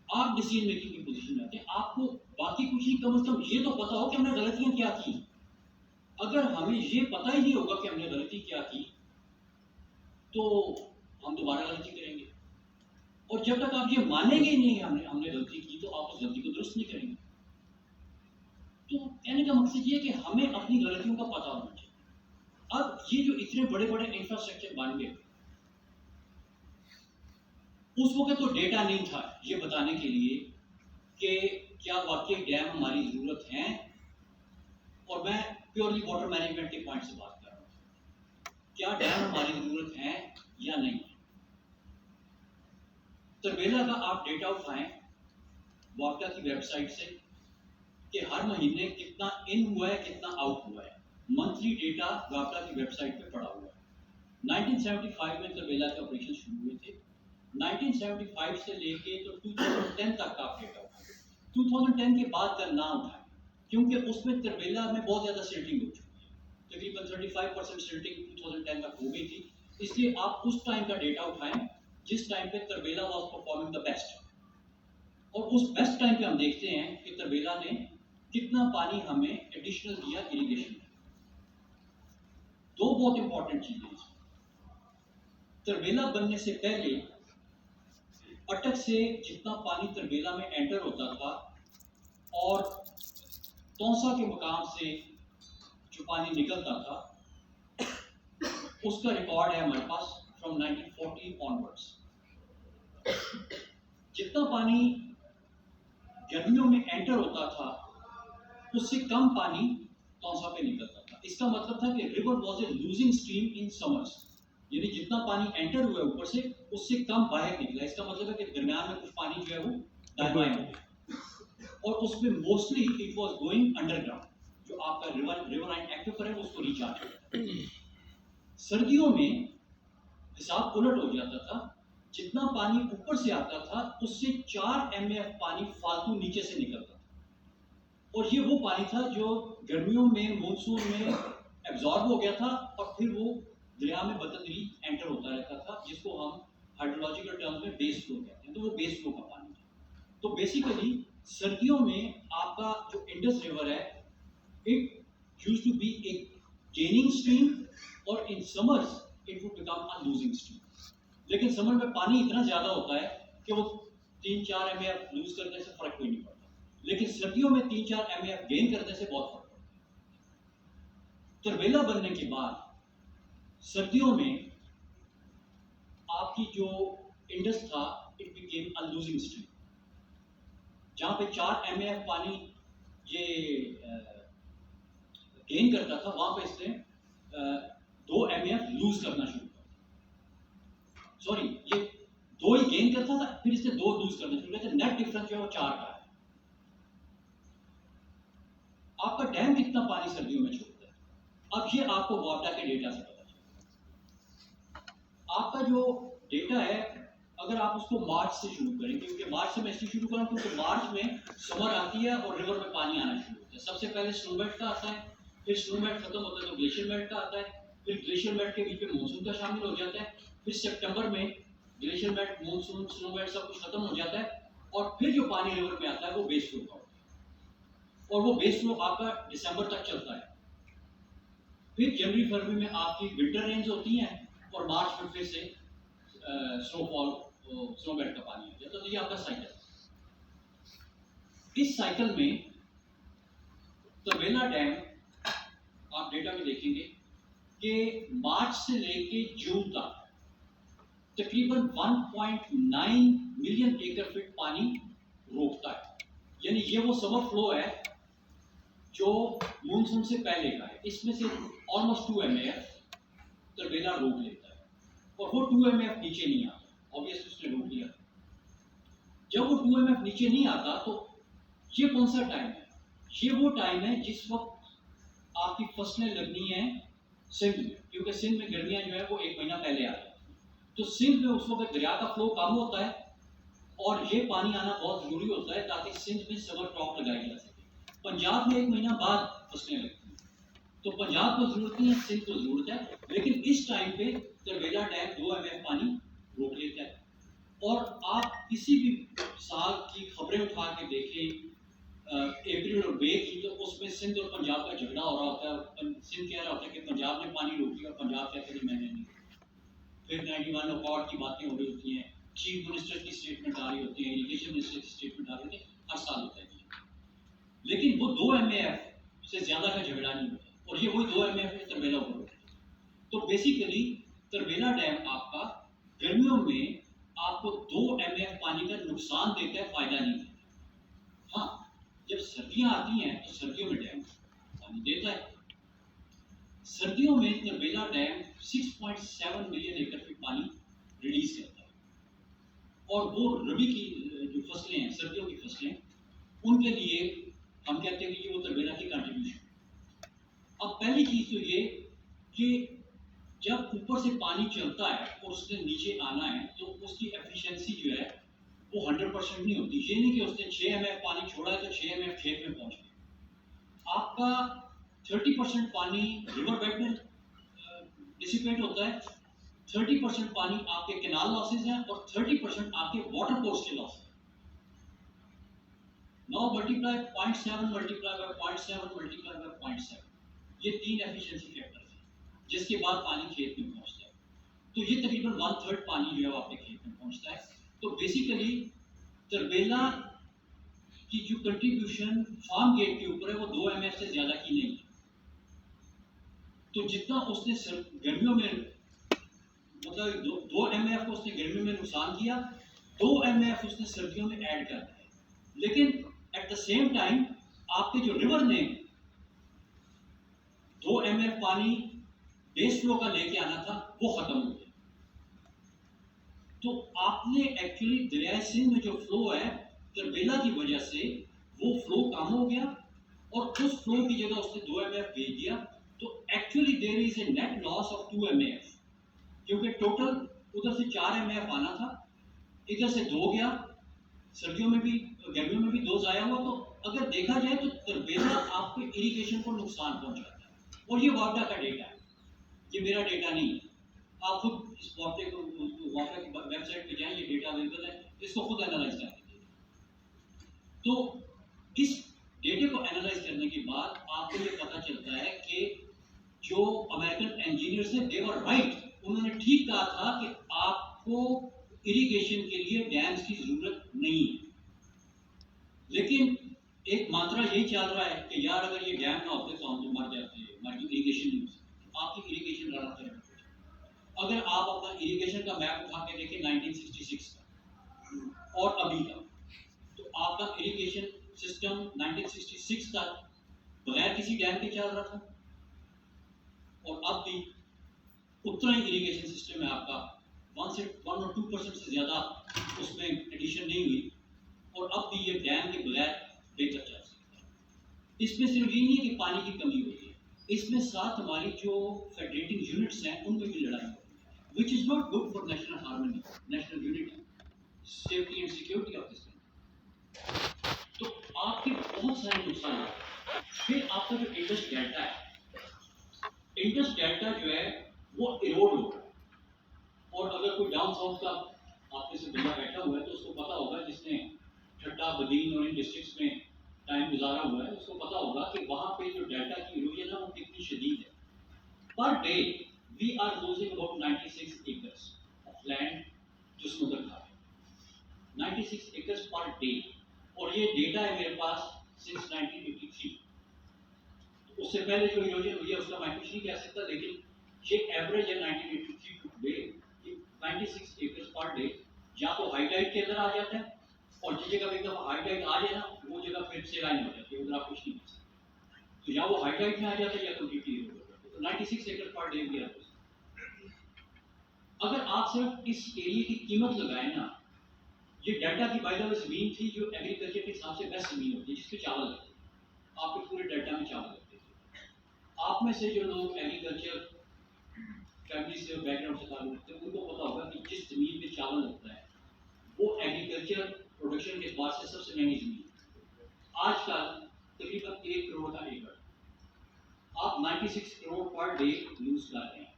आप डिसीजन मेकिंग की पोजीशन में आते हैं, आपको बाकी कुछ नहीं, कम से कम ये तो पता हो कि हमने गलतियां क्या की। अगर हमें ये पता ही नहीं होगा कि हमने गलती क्या की तो हम दोबारा गलती करेंगे। और जब तक आप ये मानेंगे नहीं हमने गलती की तो आप उस गलती को दुरुस्त नहीं करेंगे। तो कहने का मकसद ये है कि हमें अपनी गलतियों का पता होना चाहिए। अब ये जो इतने बड़े बड़े इंफ्रास्ट्रक्चर बन गए, उस वक्त तो डेटा नहीं था ये बताने के लिए कि क्या वाकई डैम हमारी जरूरत है। और मैं प्योरली वाटर मैनेजमेंट के पॉइंट से बात कर रहा हूँ। क्या डैम हमारी जरूरत है या नहीं? तरबेला का आप डेटा उठाएं वापडा की वेबसाइट से कि हर महीने कितना इन हुआ है, कितना आउट हुआ है। मंथली डेटा वापडा की वेबसाइट पे पड़ा हुआ है। 1975 में तरबेला के ऑपरेशन शुरू हुए थे। 1975 से लेके तो 2010 तक का आप डेटा उठाएं। 2010 के बाद का ना उठाएं, क्योंकि उसमें तरबेला में बहुत ज़्यादा सिल्टिंग हो चुकी है। तकरीबन 35% सिल्टिंग 2010 तक हो गई थी। इसलिए आप उस टाइम का डेटा उठाएं जिस टाइम पे Tarbela was performing the best. और उस बेस्ट टाइम पे हम देखते हैं कि तरबेला ने कितना पानी हमें एडिशनल दिया इरिगेशन में। दो बहुत इंपॉर्टेंट चीजें। तरबेला बनने से पहले अटक से जितना पानी तरबेला में एंटर होता था और तौसा के मकाम से जो पानी निकलता था, उसका रिकॉर्ड है हमारे पास फ्रॉम 1940 ऑनवर्ड्स। जितना पानी गर्मियों में एंटर होता था उससे कम पानी तौसा पे निकलता था। इसका मतलब था कि river was a losing stream in summers, यानी जितना पानी एंटर हुआ ऊपर से उससे कम बाहर निकला। इसका मतलब है कि दरमियान में कुछ पानी जो है वो दाएं हो गया और उसमें mostly it was going underground, जो आपका रिवराइन एक्विफर है उसको रिचार्ज करता है। सर्दियों में हिसाब उलट हो जाता था, जितना पानी ऊपर से आता था उससे 4 mf पानी फालतू नीचे से निकलता था। और ये वो पानी था जो गर्मियों में मानसून में एब्जॉर्ब हो गया था और फिर वो दरिया में बतदरीज एंटर होता रहता था, जिसको हम हाइड्रोलॉजिकल टर्म्स में बेस फ्लो कहते हैं। तो वो बेस फ्लो का पानी था। तो बेसिकली सर्दियों में आपका जो इंडस रिवर है it used to be a gaining stream और in summers it would become a losing stream. लेकिन समर में पानी इतना ज्यादा होता है कि वो 3-4 mf लूज करने से फर्क कोई नहीं पड़ता, लेकिन सर्दियों में 3-4 mf गेन करने से बहुत फर्क पड़ता है। तरबेला बनने के बाद सर्दियों में आपकी जो इंडस था it became a losing stream. जहां पे 4 mf पानी ये गेन करता था, वहां पे इसने 2 mf लूज करना शुरू किया। सॉरी, ये 2 ही गेन करता था, फिर इसने 2 लूज करना शुरू किया। नेट डिफरेंस जो है वो 4 का है। आपका डैम कितना पानी सर्दियों में छोड़ता है, अब ये आपको वापडा के डेटा से पता चलेगा। आपका जो डेटा है, अगर आप उसको मार्च से शुरू करें, क्योंकि मार्च से मैं इसलिए शुरू करूं क्योंकि मार्च में समर आती है और रिवर में पानी आना शुरू होता है। सबसे पहले स्नोमेल्ट का आता है, फिर स्नोमेल्ट खत्म होता है तो ग्लेशियर मेल्ट का आता है, फिर ग्लेशियर मेल्ट के बीच में मानसून का शामिल हो जाता है, फिर सितंबर में ग्लेशियर मेल्ट, मानसून, स्नोमेल्ट सब कुछ खत्म हो जाता है और फिर जो पानी रिवर में आता है वो बेस फ्लो का होता है और वो बेस फ्लो आपका दिसंबर तक चलता है। फिर जनवरी फरवरी में आपकी विंटर रेंज होती हैं और मार्च में फिर से स्नोफॉल, स्नोमेल्ट का पानी आ जाता है। तो ये आपका साइकिल। इस साइकिल में तरबेला डैम आप डेटा में देखेंगे कि मार्च से लेके जून तक तकरीबन 1.9 मिलियन एकड़ फीट पानी रोकता है। यानी ये वो समर फ्लो है जो मानसून से पहले का है। इसमें से ऑलमोस्ट 2 mf तरबेला रोक लेता है और वो 2 mf नीचे नहीं आता। ऑब्वियसली उसने रोक लिया। जब वो 2 mf नीचे नहीं आता तो ये कौन सा टाइम है? ये वो टाइम है जिस वक्त आपकी फसलें लगनी है सिंध में, क्योंकि सिंध में गर्मियां जो है वो 1 महीना पहले आ जाती है। तो सिंध में उस वक्त दरिया का फ्लो कम होता है और ये पानी आना बहुत जरूरी होता है ताकि सिंध में समर क्रॉप लगाई जा सके। पंजाब में 1 महीना बाद फसलें लगती हैं, तो पंजाब को जरूरत नहीं है, सिंध को जरूरत है। लेकिन इस टाइम पे तरबेला डैम 2 mf पानी रोक लेता है। और आप किसी भी साल की खबरें उठा के देखें, अप्रैल और मई की, तो उसमें सिंध और पंजाब का झगड़ा हो रहा होता है। सिंध कह रहा होता है कि पंजाब ने पानी रोक लिया और पंजाब कहते हैं मैंने नहीं। फिर 91 अकॉर्ड की बातें हो रही होती हैं, चीफ मिनिस्टर की स्टेटमेंट आ रही होती है, इरिगेशन मिनिस्टर की स्टेटमेंट आ रही होती है, हर साल होता है। लेकिन वो 2 mf से ज्यादा का झगड़ा नहीं होता और ये वही 2 mf है तरबेला ऊपर होता है। तो बेसिकली तरबेला डैम आपका गर्मियों में आपको 2 mf पानी का नुकसान देता है, फायदा नहीं देता। हाँ, जब सर्दियां आती हैं तो सर्दियों में डैम पानी देता है। सर्दियों में Tarbela dam 6.7 million acre feet पानी रिलीज करता है, और वो रबी की जो फसलें हैं, सर्दियों की फसलें, उनके लिए हम कहते हैं कि वो तरबेला की कंट्रीब्यूशन। अब पहली चीज तो ये कि जब ऊपर से पानी चलता है और उसने नीचे आना है तो उसकी एफिशिएंसी जो है वो 100% नहीं होती। ये नहीं कि उसने 6 mf पानी छोड़ा है तो 6 mf खेत में पहुंच गया। आपका 30% पानी रिवर बेड में डिसिपेट होता है, 30% पानी आपके कैनाल लॉसेज हैं और 30% आपके वाटर कोर्स के लॉस हैं। Now multiply 0.7 multiply by 0.7 multiply by 0.7, ये 3 एफिशिएंसी फैक्टर्स हैं जिसके बाद पानी खेत में पहुंचता है। तो ये तकरीबन 1/3 पानी जो है वो आपके खेत में पहुंचता है। तो बेसिकली तरबेला की जो कंट्रीब्यूशन फार्म गेट के ऊपर है वो 2 mf से ज्यादा की नहीं है। तो जितना उसने गर्मियों में मतलब 2 mf को उसने गर्मियों में नुकसान किया, 2 mf उसने सर्दियों में ऐड कर दिया। लेकिन एट द सेम टाइम आपके जो रिवर ने 2 mf पानी बेस फ्लो का लेके आना था वो खत्म हो गया। तो आपने एक्चुअली दरिया सिंध में जो फ्लो है तरबेला की वजह से वो फ्लो कम हो गया और उस फ्लो की जगह उसने 2 mf भेज दिया। तो actually there is a net loss of 2 mf, क्योंकि टोटल उधर से 4 mf आना था, इधर से 2 गया, सर्दियों में भी गर्मियों में भी 2 जाया हुआ। तो अगर देखा जाए तो तरबेला आपके इरिगेशन को नुकसान पहुंचाता है। और ये वापडा का डेटा है, ये मेरा डेटा नहीं है। आप खुद इस वापडा की वेबसाइट पे जाएं, ये डेटा अवेलेबल है, इसको खुद एनालाइज करके देखिए। तो इस डेटे को एनालाइज करने के बाद आपको ये पता चलता है कि जो अमेरिकन इंजीनियर्स हैं दे वर राइट, उन्होंने ठीक कहा था कि आपको इरिगेशन के लिए डैम्स की जरूरत नहीं है। लेकिन एक मात्रा यही चल रहा है कि यार अगर ये डैम ना होते तो हम तो मर जाते, हमारी इरिगेशन नहीं हो सकती। आपकी इरिगेशन रहा है। अगर आप अपना इरिगेशन का मैप उठा के देखें 1966 का और अभी का, तो आपका इरिगेशन सिस्टम 1966 तक बगैर किसी डैम के चल रहा था, और अब भी उतना ही इरिगेशन सिस्टम है आपका, 1 और 2% से ज़्यादा उसमें एडिशन नहीं हुई, और अब भी ये डैम के बगैर बेहतर चल सकता है। इसमें सिर्फ ये नहीं है कि पानी की कमी होती है, इसमें साथ हमारी जो फेडरेटिंग यूनिट्स हैं उनमें भी लड़ाई होती है, which is not good for national harmony, national unity, safety and security of this country. तो आपके बहुत सारे नुकसान हैं। फिर आपका जो इंडस डेल्टा है, इंडस डेल्टा जो है वो इरोड हो रहा है। और अगर कोई डाउन साउथ का आपके से बंदा बैठा हुआ है तो उसको पता होगा, जिसने ठट्टा बदीन और इन डिस्ट्रिक्ट्स में टाइम गुजारा हुआ है, उसको पता होगा कि वहाँ पे जो डेल्टा की इरोजन है वो कितनी शदीद है। Per day we are losing about 96 acres of land जो समुद्र खा रहे हैं, 96 एकर्स पर डे। और ये डेटा है मेरे पास सिंस 1953। उससे पहले जो इरोजन हुई है उसका मैं कुछ नहीं कह सकता, लेकिन ये एवरेज है 1983 to today 96 acres per day. या तो हाई टाइड के अंदर आ जाता है, और जिस जगह पे एकदम हाई टाइड आ जाए ना वो जगह फिर से लाइन हो जाती है, उधर आप कुछ नहीं कर सकते। तो या वो हाई टाइड में आ जाता है या कंप्लीटली हो जाता है। तो 96 एकर्स पर डे भी आता है। अगर आप सिर्फ इस एरिया की कीमत लगाएं ना, ये डेल्टा की बाय द वे जमीन थी जो एग्रीकल्चर के हिसाब से बेस्ट जमीन होती है, जिसपे चावल लगते हैं। आपके पूरे डेल्टा में चावल लगते थे। आप में से जो लोग एग्रीकल्चर फैमिली से बैकग्राउंड से ताल्लुक रखते हैं उनको पता होगा कि जिस जमीन पे चावल लगता है वो एग्रीकल्चर प्रोडक्शन के बाद से सबसे महंगी जमीन है। आजकल तकरीबन 1 करोड़ का एकड़ आप 96 करोड़ पर डे यूज कर रहे हैं।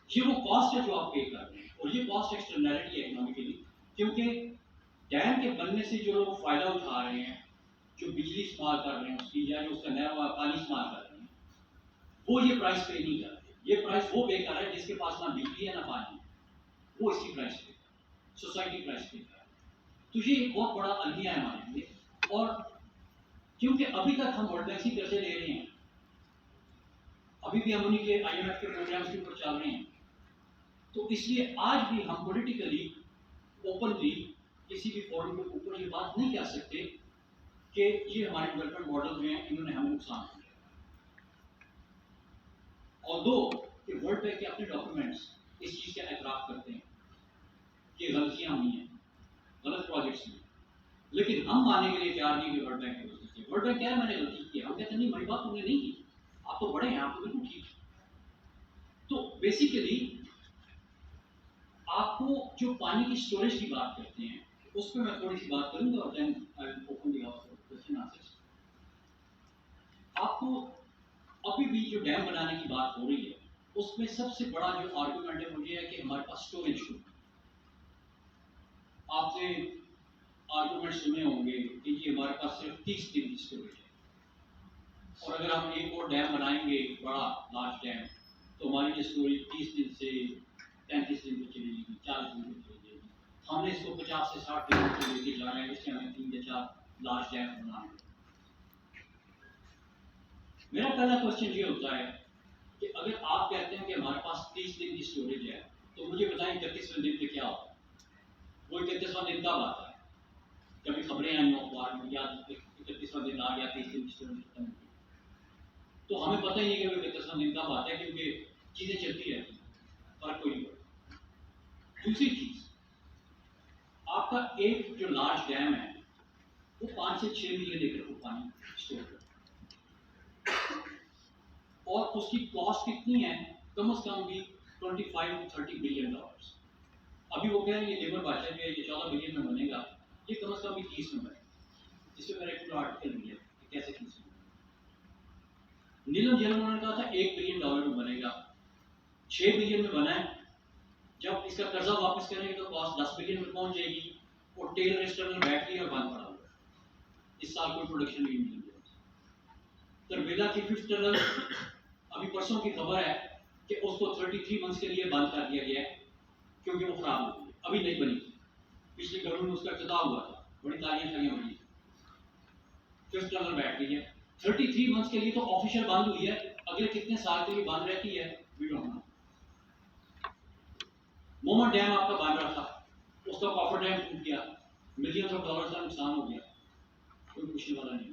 ये वो कॉस्ट है जो आप पे कर रहे हैं, और ये कॉस्ट एक्सटर्नैलिटी है इकोनॉमिकली, क्योंकि डैम के बनने से जो लोग फायदा उठा रहे हैं, जो बिजली इस्तेमाल कर रहे हैं उसकी, या जो उसका नया पानी इस्तेमाल कर रहे हैं, वो ये प्राइस पे नहीं कर रहे। ये प्राइस वो पे कर रहा है जिसके पास ना बिजली है ना पानी है, वो इसकी प्राइस पे कर रहा है, सोसाइटी प्राइस पे कर रहा है। तो ये एक बहुत बड़ा अलमिया है हमारे लिए। और क्योंकि अभी तक हम वर्ल्ड बैंक से कर्जे ले रहे हैं, अभी भी हम उन्हीं के IMF के प्रोग्राम्स के ऊपर चल रहे हैं, तो इसलिए आज भी हम पॉलिटिकली ओपनली किसी भी फोरम के ऊपर ये बात नहीं कह सकते कि ये हमारे डेवलपमेंट मॉडल जो हैं इन्होंने हमें नुकसान किया। ऑल्दो कि वर्ल्ड बैंक के अपने डॉक्यूमेंट्स इस चीज़ का एतराफ़ करते हैं कि गलतियाँ हुई हैं, गलत प्रोजेक्ट्स में, लेकिन हम मानने के लिए तैयार नहीं कि वर्ल्ड बैंक ने गलती की। वर्ल्ड बैंक कह रहा है मैंने गलती की है, हम कहते हैं नहीं मेरी बात तुमने नहीं की, आप तो बड़े हैं, आप तो बिल्कुल ठीक है। तो बेसिकली आपको जो पानी की स्टोरेज की बात करते हैं उस पर मैं थोड़ी सी बात करूंगा और then I will open the house for question answers. आपको अभी भी जो डैम बनाने की बात हो रही है उसमें सबसे बड़ा जो आर्गुमेंट है मुझे है कि हमारे पास स्टोरेज हो। आपने आर्गुमेंट सुने होंगे कि जी हमारे पास सिर्फ 30 दिन की स्टोरेज है और अगर हम एक और डैम बनाएंगे बड़ा लार्ज डैम तो हमारी ये स्टोरेज 30 दिन से 35 दिन तक चली जाएगी, 40 दिन तक चली जाएगी। हमने इसको 50 से 60 दिन तक लेके जा रहे हैं, इससे हमें 3 या 4 लार्ज डैम बनाना है। मेरा पहला क्वेश्चन ये होता है कि अगर आप कहते हैं कि हमारे पास 30 दिन की स्टोरेज है तो मुझे बताएं 31वें दिन पे क्या होता है। वो 31वां दिन कब आता है? कभी खबरें आई हो अखबार में या 31वां दिन आ गया, 30 दिन की स्टोरेज खत्म हो गई, तो हमें पता ही नहीं कि 31वां दिन कब आता है क्योंकि चीज़ें चलती रहती हैं, फर्क कोई नहीं पड़ता। दूसरी चीज़, आपका एक जो लार्ज डैम है वो 5 से 6 मिलियन लीटर को पानी स्टोर करता है और उसकी कॉस्ट कितनी है? कम से कम भी 25 to 30 बिलियन डॉलर्स। अभी वो कह रहे हैं ये लेबर भाषा जो है ये 14 बिलियन में बनेगा, ये कम से कम भी 30 में बनेगा। इस पर मैंने एक आर्टिकल लिया कि कैसे 30 में। नीलम जैन उन्होंने कहा था 1 बिलियन डॉलर में बनेगा, 6 बिलियन में बना है। जब इसका कर्जा वापस करेंगे तो कॉस्ट 10 बिलियन में पहुंच जाएगी और टेल रेस्टोरेंट बैठ लिया और बंद पड़ा हुआ। इस साल कोई प्रोडक्शन नहीं मिलेगी। तरबेला की 5th टनल अभी परसों की खबर है कि उसको 33 मंथ्स के लिए बंद कर दिया गया है क्योंकि वो खराब हो गई, अभी नहीं बनी। पिछली गवर्नमेंट में उसका इफ्तिताह हुआ था, बड़ी तालियां बनी, 5th टनल बैठ गई है। 33 मंथ्स के लिए तो ऑफिशियल बंद हुई है, अगले कितने साल के लिए बंद रहती है we don't know. Moman dam आपका बन रहा था, उसका कॉफर डैम टूट गया, मिलियंस ऑफ डॉलर्स का नुकसान हो गया, कोई पूछने वाला नहीं।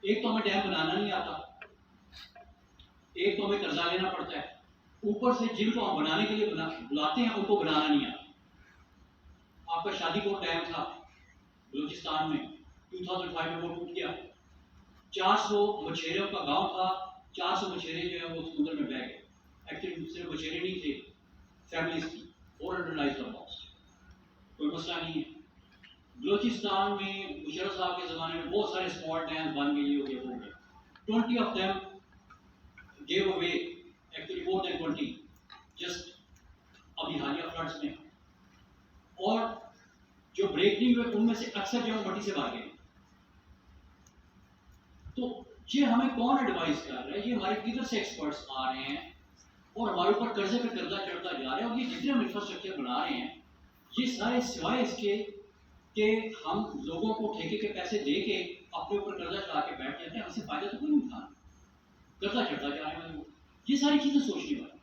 एक तो हमें डैम बनाना नहीं आता, एक तो हमें कर्जा लेना पड़ता है, ऊपर से जिनको हम बनाने के लिए बुलाते हैं उनको बनाना नहीं आता। आपका शादीकोट डैम था बलूचिस्तान में, 2005 में वो टूट गया। 400 मछेरों का गांव था, 400 मछेरे जो है वो समुद्र में बह गए। एक्चुअली सिर्फ मछेरे नहीं थे, फैमिलीज थी। 400 लाइव्स वर लॉस्ट, कोई मसला नहीं है। बलूचिस्तान में मुशर्रफ साहब के ज़माने में बहुत सारे स्मॉल डैम बन गए, हो गए 20 of them gave away, actually more than 20, just अभी हालिया फ्लड्स में। और जो ब्रेक नहीं हुए उनमें से अक्सर जो मट्टी से भाग गए। तो ये हमें कौन एडवाइस कर रहा है? ये हमारे किधर से एक्सपर्ट्स आ रहे हैं और हमारे ऊपर कर्जे पे कर्जा चढ़ता जा रहा है। और ये जितने हम इंफ्रास्ट्रक्चर बना रहे हैं ये सारे सिवाय इसके कि हम लोगों को ठेके के पैसे दे के अपने ऊपर कर्जा चढ़ा के बैठ जाते हैं, हमसे फायदा तो कोई नहीं उठाना, कर्जा चढ़ता जा रहा है। ये सारी चीजें सोचने वाली।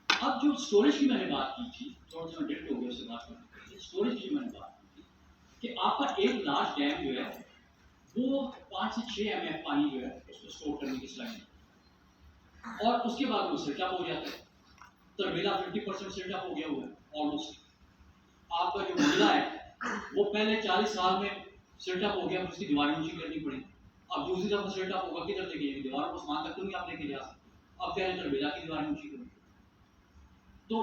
अब जो स्टोरेज की मैंने बात की थी, थोड़ा सा डिटेल हो गया उससे बात करने के, स्टोरेज की मैंने बात की थी कि आपका एक लार्ज डैम जो है वो 5 से 6 एमएफ पानी जो है उसको स्टोर करने की स्लाइड, और उसके बाद वो सेटअप हो जाता है। तरबेला 50% सेटअप हो गया हुआ है ऑलमोस्ट। आपका जो मंजिला है वो पहले 40 साल में सेटअप हो गया, उसकी दीवारें ऊंची करनी पड़ी। अब दूसरी दफा सेटअप होगा, किधर लेके जाएंगे? दीवारों को सामान तक तो नहीं आप लेके जा सकते। अब क्या है, तरबेला की दीवारें ऊंची करनी। तो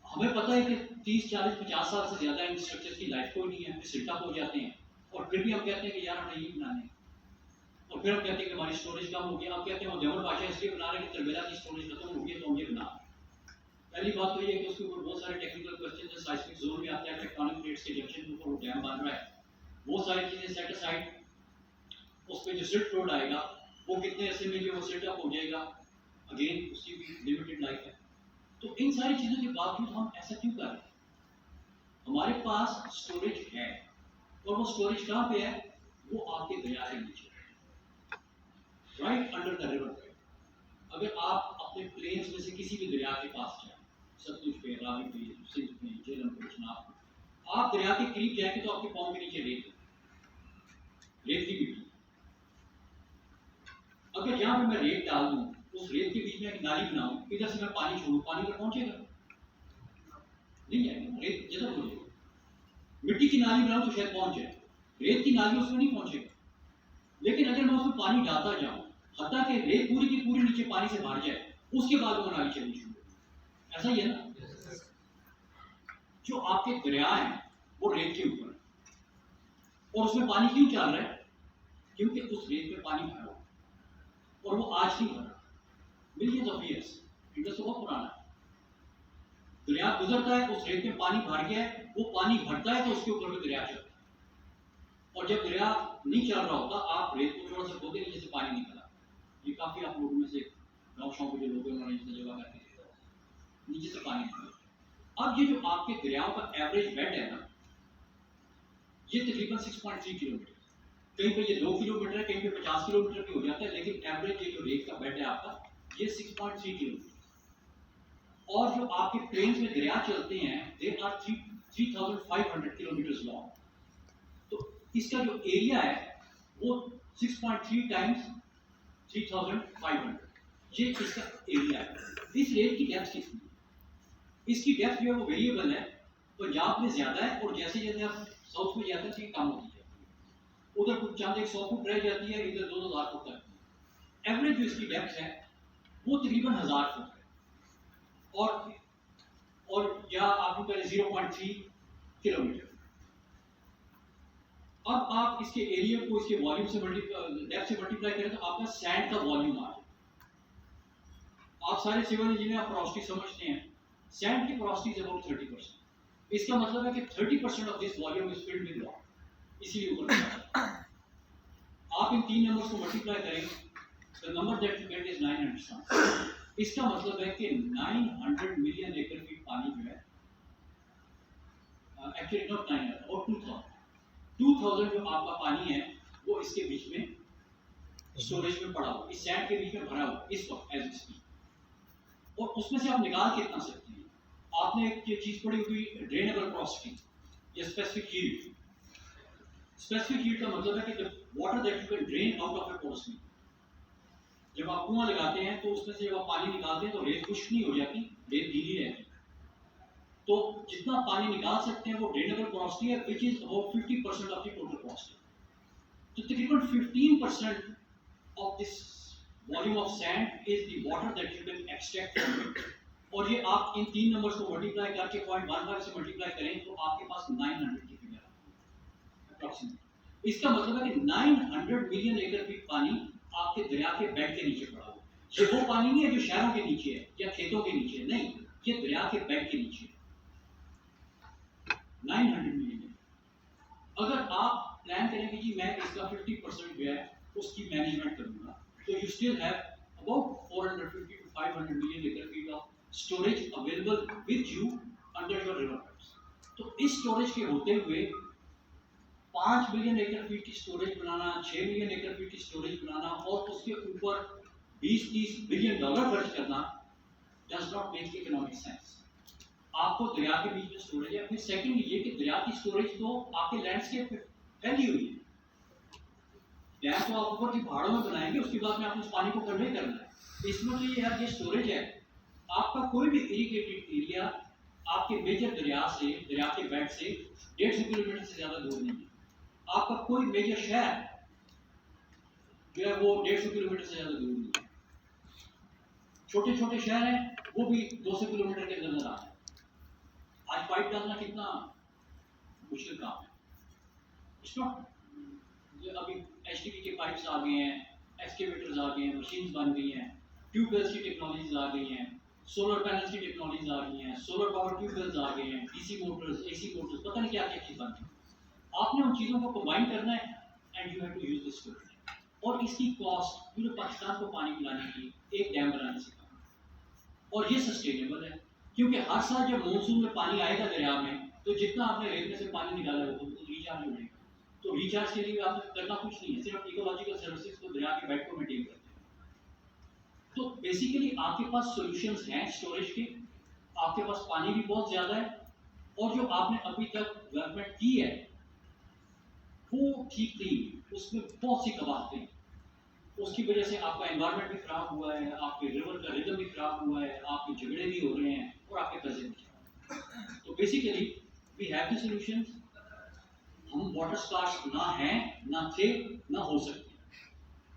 हमें पता है कि 30, 40, 50 साल से ज्यादा इंफ्रास्ट्रक्चर की लाइफ कोई नहीं है, फिर सेटअप हो जाते हैं और फिर भी हम कहते हैं कि यार हमें ये बनाने, और फिर हम कहते हैं कि हमारी स्टोरेज कम हो गई। आप कहते हैं वो देवर भाषा इसलिए बना रहे हैं कि तरबेला की स्टोरेज खत्म हो गई तो हम ये बना। पहली बात तो ये है कि उसके ऊपर बहुत सारे टेक्निकल क्वेश्चन है, साइस्मिक जोन में आता है, टेक्टोनिक प्लेट्स के जंक्शन के ऊपर वो डैम बन रहा है, वो सारी चीजें सेट असाइड। उस पर जो सिल्ट रोड आएगा वो कितने ऐसे में जो वो सेटअप हो जाएगा, अगेन उसकी भी लिमिटेड लाइफ है। तो इन सारी चीजों के बावजूद हम ऐसा क्यों कर रहे हैं? हमारे पास स्टोरेज है और वो स्टोरेज कहाँ पे है? वो आपके दरिया के नीचे, राइट अंडर द रिवर। अगर आप अपने प्लेन्स में से किसी भी दरिया के पास जाए, सतलुज पे, रावी पे, सिंध पे, झेलम पे, चिनाब पे, आप दरिया के करीब जाएंगे तो आपके पाँव के नीचे रेत की मिट्टी। अगर यहाँ पे मैं रेत डाल दूं उस रेत के बीच में एक नाली बनाऊं, इधर से मैं पानी छोड़ूं, पानी पर पहुंचेगा? नहीं जाएगा, रेत जगह हो जाएगी। मिट्टी की नाली बनाऊं तो शायद पहुंच जाए, रेत की नाली उसमें नहीं पहुंचेगा। लेकिन अगर मैं उसमें पानी डालता जाऊं, हत्ता कि रेत पूरी की पूरी नीचे पानी से भर जाए, उसके बाद वो नाली चलनी शुरू हो। ऐसा ही है ना? जो आपके दरिया हैं वो रेत के ऊपर है, और उसमें पानी क्यों चल रहा है? क्योंकि उस रेत में पानी भरा हुआ, और वो आज नहीं भरा, मिलियंस ऑफ ईयर्स, इंडस तो बहुत पुराना है। दरिया गुजरता है, उस रेत में पानी भर गया है, वो पानी भरता है तो उसके ऊपर भी दरिया चलता है। और जब दरिया नहीं चल रहा होता, आप रेत को थोड़ा सा खोदे, नीचे से पानी निकला। ये काफी आप लोगों में से गाँव शाँव के जो लोग हैं उन्होंने इस जगह करके देखा, नीचे से पानी निकला। अब ये जो आपके दरियाओं का एवरेज बेड है ना, ये तकरीबन 6.3 किलोमीटर, कहीं पे ये 2 किलोमीटर है, कहीं पे 50 किलोमीटर भी हो जाता है, लेकिन एवरेज ये जो रेत का बेड है आपका, ये 6.3 किलोमीटर। और जो आपके प्लेन्स में दरिया चलते हैं, दे आर 3,500 किलोमीटर लॉन्ग। तो इसका जो एरिया है वो 6.3 टाइम्स 3,500, ये इसका एरिया है। इस रेत की डेप्थ कितनी है? इसकी डेप्थ जो है वो वेरिएबल है। पंजाब में ज्यादा है, और जैसे जैसे आप साउथ में जाते हैं तो ये कम होती जाती है। उधर कुछ चंद 100 फुट रह जाती है, इधर 2,000 फुट तक। एवरेज जो इसकी डेप्थ है वो तकरीबन 1000 फुट है, और या आपको कहें 0.3 किलोमीटर। अब आप इसके एरिया को इसके वॉल्यूम से डेप्थ से मल्टीप्लाई करें तो आपका सैंड का वॉल्यूम आ जाए। आप सारे सिविल इंजीनियर पोरोसिटी समझते हैं, सैंड की पोरोसिटी इज अबाउट 30%। इसका मतलब है कि 30% of this volume is filled with water, इसीलिए ऊपर। आप इन तीन नंबर्स को मल्टीप्लाई करें, the number that you get is 900। इसका मतलब है कि 900 मिलियन एकड़ फीट पानी जो है, एक्चुअली नॉट 900 और 2000 जो आपका पानी है वो इसके बीच में स्टोरेज में पड़ा हुआ, इस सैंड के बीच में भरा हुआ इस वक्त एज स्पीक। और उसमें से आप निकाल कितना सकते हैं? आपने एक चीज पढ़ी हुई, ड्रेनेबल पोरोसिटी या स्पेसिफिक हीट। स्पेसिफिक हीट का मतलब है कि जब water that you can drain out of A porosity, जब आप कुआं लगाते हैं तो उसमें से जब आप पानी निकालते हैं तो रेत खुश्क नहीं हो जाती, रेत गीली रहती। तो जितना पानी निकाल सकते हैं वो ड्रेनेबल पोरोसिटी है, which is about 50% of the total porosity. तो तकरीबन 15% of this volume of sand is the water that you can extract from it. और ये आप इन तीन नंबर्स को मल्टीप्लाई करके 0.15 से मल्टीप्लाई करें तो आपके पास 900 की फिगर अप्रॉक्सीमेट। इसका मतलब है कि 900 मिलियन एकड़ फीट पानी आपके दरिया के बेड के नीचे पड़ा हुआ। ये वो पानी नहीं है जो शहरों के नीचे है या खेतों के नीचे है, नहीं, ये दरिया के बेड के नीचे है। 900 मिलियन। अगर आप प्लान करें कि जी मैं इसका 50% जो है उसकी मैनेजमेंट करूंगा, तो you still have about 450 to 500 million acre feet of storage available with you under your river beds. तो इस स्टोरेज के होते हुए 5 मिलियन एकड़ फीट की स्टोरेज बनाना, 6 मिलियन एकड़ फीट की स्टोरेज बनाना और उसके ऊपर 20-30 बिलियन डॉलर खर्च करना does not make economic sense. आपको दरिया के बीच में स्टोरेज है। फिर सेकंड ये कि दरिया की स्टोरेज तो आपके लैंडस्केप पे फैली हुई है। डैम तो आप ऊपर की पहाड़ों में बनाएंगे, उसके बाद में आपको उस पानी को कन्वे करना है। इसमें तो ये यार ये स्टोरेज है, आपका कोई भी इरिगेटेड एरिया आपके मेजर दरिया से, दरिया के बेड से 150 किलोमीटर से ज्यादा दूर नहीं है। आपका कोई मेजर शहर जो है वो 150 किलोमीटर से ज्यादा दूर नहीं है। छोटे छोटे शहर हैं वो भी 200 किलोमीटर के अंदर आ रहे हैं। आज पाइप डालना कितना मुश्किल काम है। अभी एचडीपी के पाइप्स आ गए हैं, एक्सकेवेटर्स आ गए हैं, मशीन्स बन गई हैं, ट्यूबवेल्स की टेक्नोलॉजीज आ गई हैं, सोलर पैनल्स की टेक्नोलॉजीज आ गई हैं, सोलर पावर ट्यूबवेल्स आ गए हैं, डीसी मोटर्स, एसी मोटर्स, पता नहीं क्या क्या चीज़ बन गई। आपने उन चीज़ों को कंबाइन करना है and you have to use this storage. और इसकी कॉस्ट पूरे पाकिस्तान को पानी पिलाने की एक डैम बनाने से कम, और ये सस्टेनेबल है। क्योंकि हर साल जब मानसून में पानी आएगा दरिया में, तो जितना आपने रेत में से पानी निकाला है वो रिचार्ज हो जाएगा। तो रिचार्ज के लिए आपको करना कुछ नहीं है, सिर्फ इकोलॉजिकल सर्विसेज को दरिया के बेड को मेंटेन करते हैं। तो बेसिकली आपके पास सॉल्यूशंस हैं स्टोरेज के, आपके पास पानी भी बहुत ज्यादा है, और जो आपने अभी तक डेवलपमेंट की है वो ठीक नहीं है, उसमें बहुत सी कबाहतें हैं। उसकी वजह से आपका एनवायरनमेंट भी खराब हुआ है, आपके रिवर का रिदम भी खराब हुआ है, आपके झगड़े भी हो रहे हैं और आपके कर्जे भी खराब हैं। तो basically we have the solution. हम वाटर स्कार्स ना हैं, ना थे, ना हो सकते।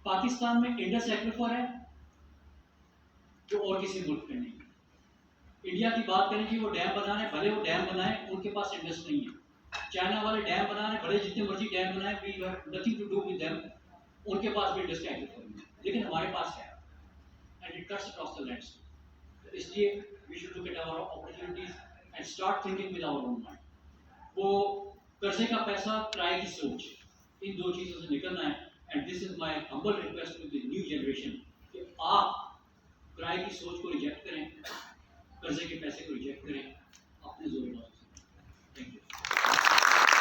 पाकिस्तान में इंडस एक्विफर है जो और किसी मुल्क में नहीं है। इंडिया की बात करें कि वो डैम बना रहे हैं, भले वो डैम बनाए, उनके पास इंडस नहीं है। चाइना वाले डैम बना रहे हैं, भले जितने मर्जी डैम बनाए, we have nothing to do with them, उनके पास भी इंडस का एक्विफर नहीं है, लेकिन हमारे पास है and it cuts across the landscape. इसलिए we should look at our opportunities and start thinking with our own mind. वो कर्जे का पैसा, किराए की सोच, इन दो चीज़ों से निकलना है। And this is my humble request to the new generation कि आप किराए की सोच को रिजेक्ट करें, कर्जे के पैसे को रिजेक्ट करें, अपने जोर